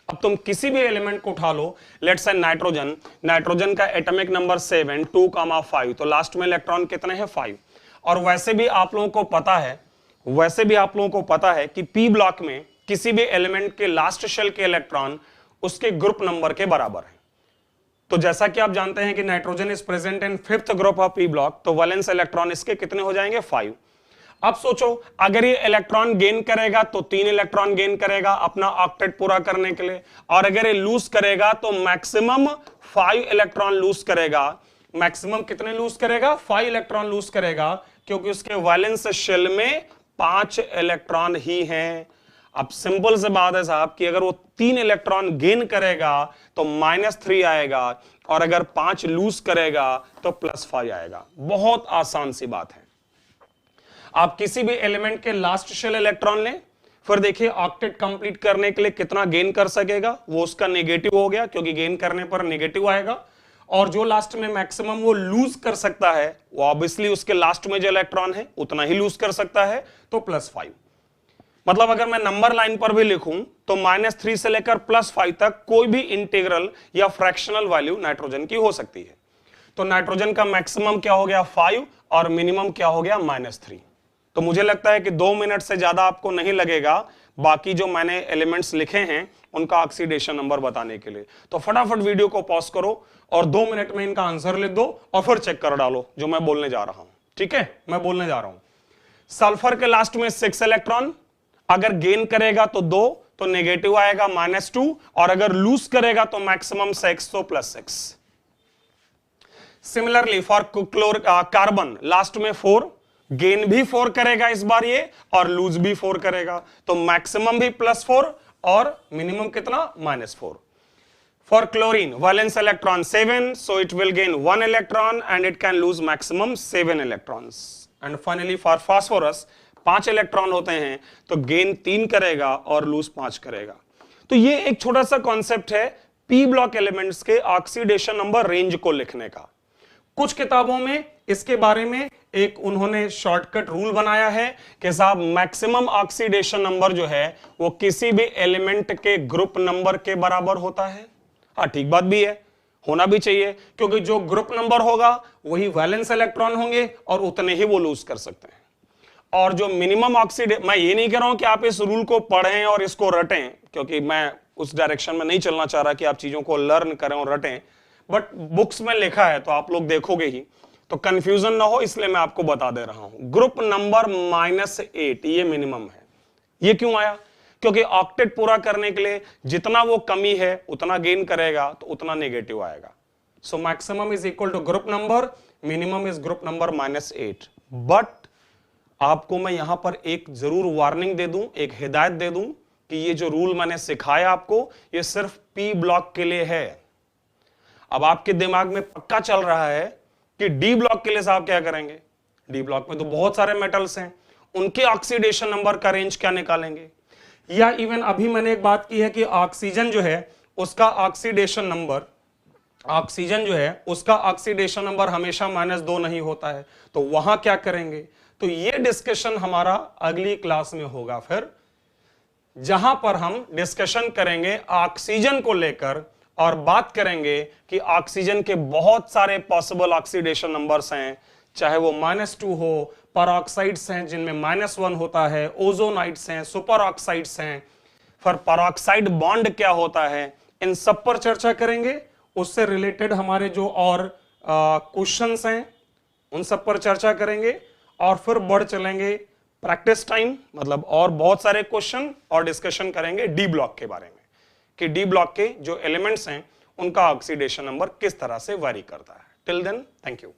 अब तुम किसी भी एलिमेंट को उठा लो, लेट्स से नाइट्रोजन, नाइट्रोजन का एटॉमिक नंबर 7, 2,5, तो लास्ट में इलेक्ट्रॉन कितने हैं, 5। और वैसे भी आप लोगों को पता है कि पी ब्लॉक में किसी भी एलिमेंट के लास्ट शेल के इलेक्ट्रॉन उसके ग्रुप नंबर के बराबर है। तो जैसा कि आप जानते हैं कि nitrogen is present in 5th group of P block, तो वैलेंस इलेक्ट्रॉन इसके कितने हो जाएंगे, 5। अब सोचो अगर ये इलेक्ट्रॉन गेन करेगा तो 3 इलेक्ट्रॉन गेन करेगा अपना ऑक्टेट पूरा करने के लिए, और अगर ये लूज करेगा तो मैक्सिमम 5 इलेक्ट्रॉन लूज करेगा। मैक्सिमम कितने लूज करेगा, 5 इलेक्ट्रॉन लूज करेगा, क्योंकि उसके वैलेंस शेल में 5 इलेक्ट्रॉन ही हैं। अब सिंपल से बात है साहब कि अगर वो 3 इलेक्ट्रॉन गेन करेगा तो -3 आएगा, और अगर 5 लूज करेगा तो +5 आएगा। बहुत आसान सी बात है। आप किसी भी एलिमेंट के लास्ट शेल इलेक्ट्रॉन लें, फिर देखिए ऑक्टेट कंप्लीट करने के लिए कितना गेन कर सकेगा, वो उसका नेगेटिव हो गया क्योंकि गेन करने पर नेगेटिव आएगा, और जो लास्ट में मैक्सिमम वो लूज कर सकता है वो ऑब्वियसली उसके लास्ट में जो इलेक्ट्रॉन है उतना ही लूज कर सकता है, तो +5। मतलब अगर मैं नंबर लाइन पर भी लिखूं तो -3 से लेकर +5 तक कोई भी इंटीग्रल या फ्रैक्शनल वैल्यू नाइट्रोजन की हो सकती है। तो नाइट्रोजन का मैक्सिमम क्या हो गया, 5, और मिनिमम क्या हो गया, -3। तो मुझे लगता है कि 2 मिनट से ज्यादा आपको नहीं लगेगा बाकी जो मैंने एलिमेंट्स लिखे हैं उनका ऑक्सीडेशन नंबर बताने के लिए। तो फटाफट वीडियो को पॉज करो और 2 मिनट में इनका आंसर लिख दो और फिर चेक कर डालो जो मैं बोलने जा रहा हूं। ठीक है, मैं बोलने जा रहा हूं सल्फर के लास्ट में 6 इलेक्ट्रॉन, अगर गेन करेगा तो 2, तो नेगेटिव आएगा -2, और अगर लूज करेगा तो मैक्सिमम 6, तो +6। सिमिलरली फॉर कार्बन लास्ट में 4, गेन भी 4 करेगा इस बार ये, और लूज भी 4 करेगा, तो मैक्सिमम भी +4 और मिनिमम कितना, -4। For chlorine valence electron 7, so it will gain 1 electron and it can lose maximum 7 electrons. And finally for phosphorus 5 electron होते हैं, तो गेन 3 करेगा और लूज 5 करेगा। तो ये एक छोटा सा कॉन्सेप्ट है पी ब्लॉक एलिमेंट्स के ऑक्सीडेशन नंबर रेंज को लिखने का। कुछ किताबों में इसके बारे में एक उन्होंने शॉर्टकट रूल बनाया है कि साहब मैक्सिमम ऑक्सीडेशन नंबर जो है वो किसी भी एलिमेंट के ग्रुप नंबर के बराबर होता है। हाँ, ठीक बात भी है, होना भी चाहिए, क्योंकि जो ग्रुप नंबर होगा वही वैलेंस इलेक्ट्रॉन होंगे और उतने ही वो लूज कर सकते हैं। और जो मिनिमम ऑक्सीडेशन, मैं ये नहीं कह रहा हूं कि आप इस रूल को पढ़ें और इसको रटें, क्योंकि मैं उस डायरेक्शन में नहीं चलना चाह रहा कि आप चीजों को लर्न करें और रटें, बट बुक्स में लिखा है तो आप लोग देखोगे ही, तो कंफ्यूजन ना हो इसलिए मैं आपको बता दे रहा हूं। ग्रुप नंबर -8 ये मिनिमम है। ये क्यों आया, क्योंकि ऑक्टेट पूरा करने के लिए जितना वो कमी है उतना गेन करेगा तो उतना नेगेटिव आएगा। So maximum is equal to group number, minimum is group number -8। But आपको मैं यहां पर एक जरूर वार्निंग दे दूं, एक हिदायत दे दूं कि ये जो रूल मैंने सिखाया आपको ये सिर्फ पी ब्लॉक के लिए है। अब आपके दिमाग में पक्का चल रहा है कि डी ब्लॉक के लिए साहब क्या करेंगे, डी ब्लॉक में तो बहुत सारे मेटल्स हैं, उनके ऑक्सीडेशन नंबर का रेंज क्या निकालेंगे, या इवन अभी मैंने एक बात की है कि ऑक्सीजन जो है उसका ऑक्सीडेशन नंबर, ऑक्सीजन जो है उसका ऑक्सीडेशन नंबर हमेशा -2 नहीं होता है, तो वहां क्या करेंगे। तो ये डिस्कशन हमारा अगली क्लास में होगा फिर, जहां पर हम डिस्कशन करेंगे ऑक्सीजन को लेकर और बात करेंगे कि ऑक्सीजन के बहुत सारे पॉसिबल ऑक्सीडेशन नंबर्स हैं, चाहे वो -2 हो, परऑक्साइड्स हैं जिनमें -1 होता है, ओजोनाइड्स हैं, सुपर ऑक्साइड्स हैं, फिर परऑक्साइड बॉन्ड क्या होता है, इन सब पर चर्चा करेंगे। उससे रिलेटेड हमारे जो और क्वेश्चंस हैं उन सब पर चर्चा करेंगे, और फिर बढ़ चलेंगे प्रैक्टिस टाइम, मतलब और बहुत सारे क्वेश्चन और डिस्कशन करेंगे डी ब्लॉक के बारे में कि डी ब्लॉक के जो एलिमेंट्स हैं उनका ऑक्सीडेशन नंबर किस तरह से वेरी करता है। Till then, thank you.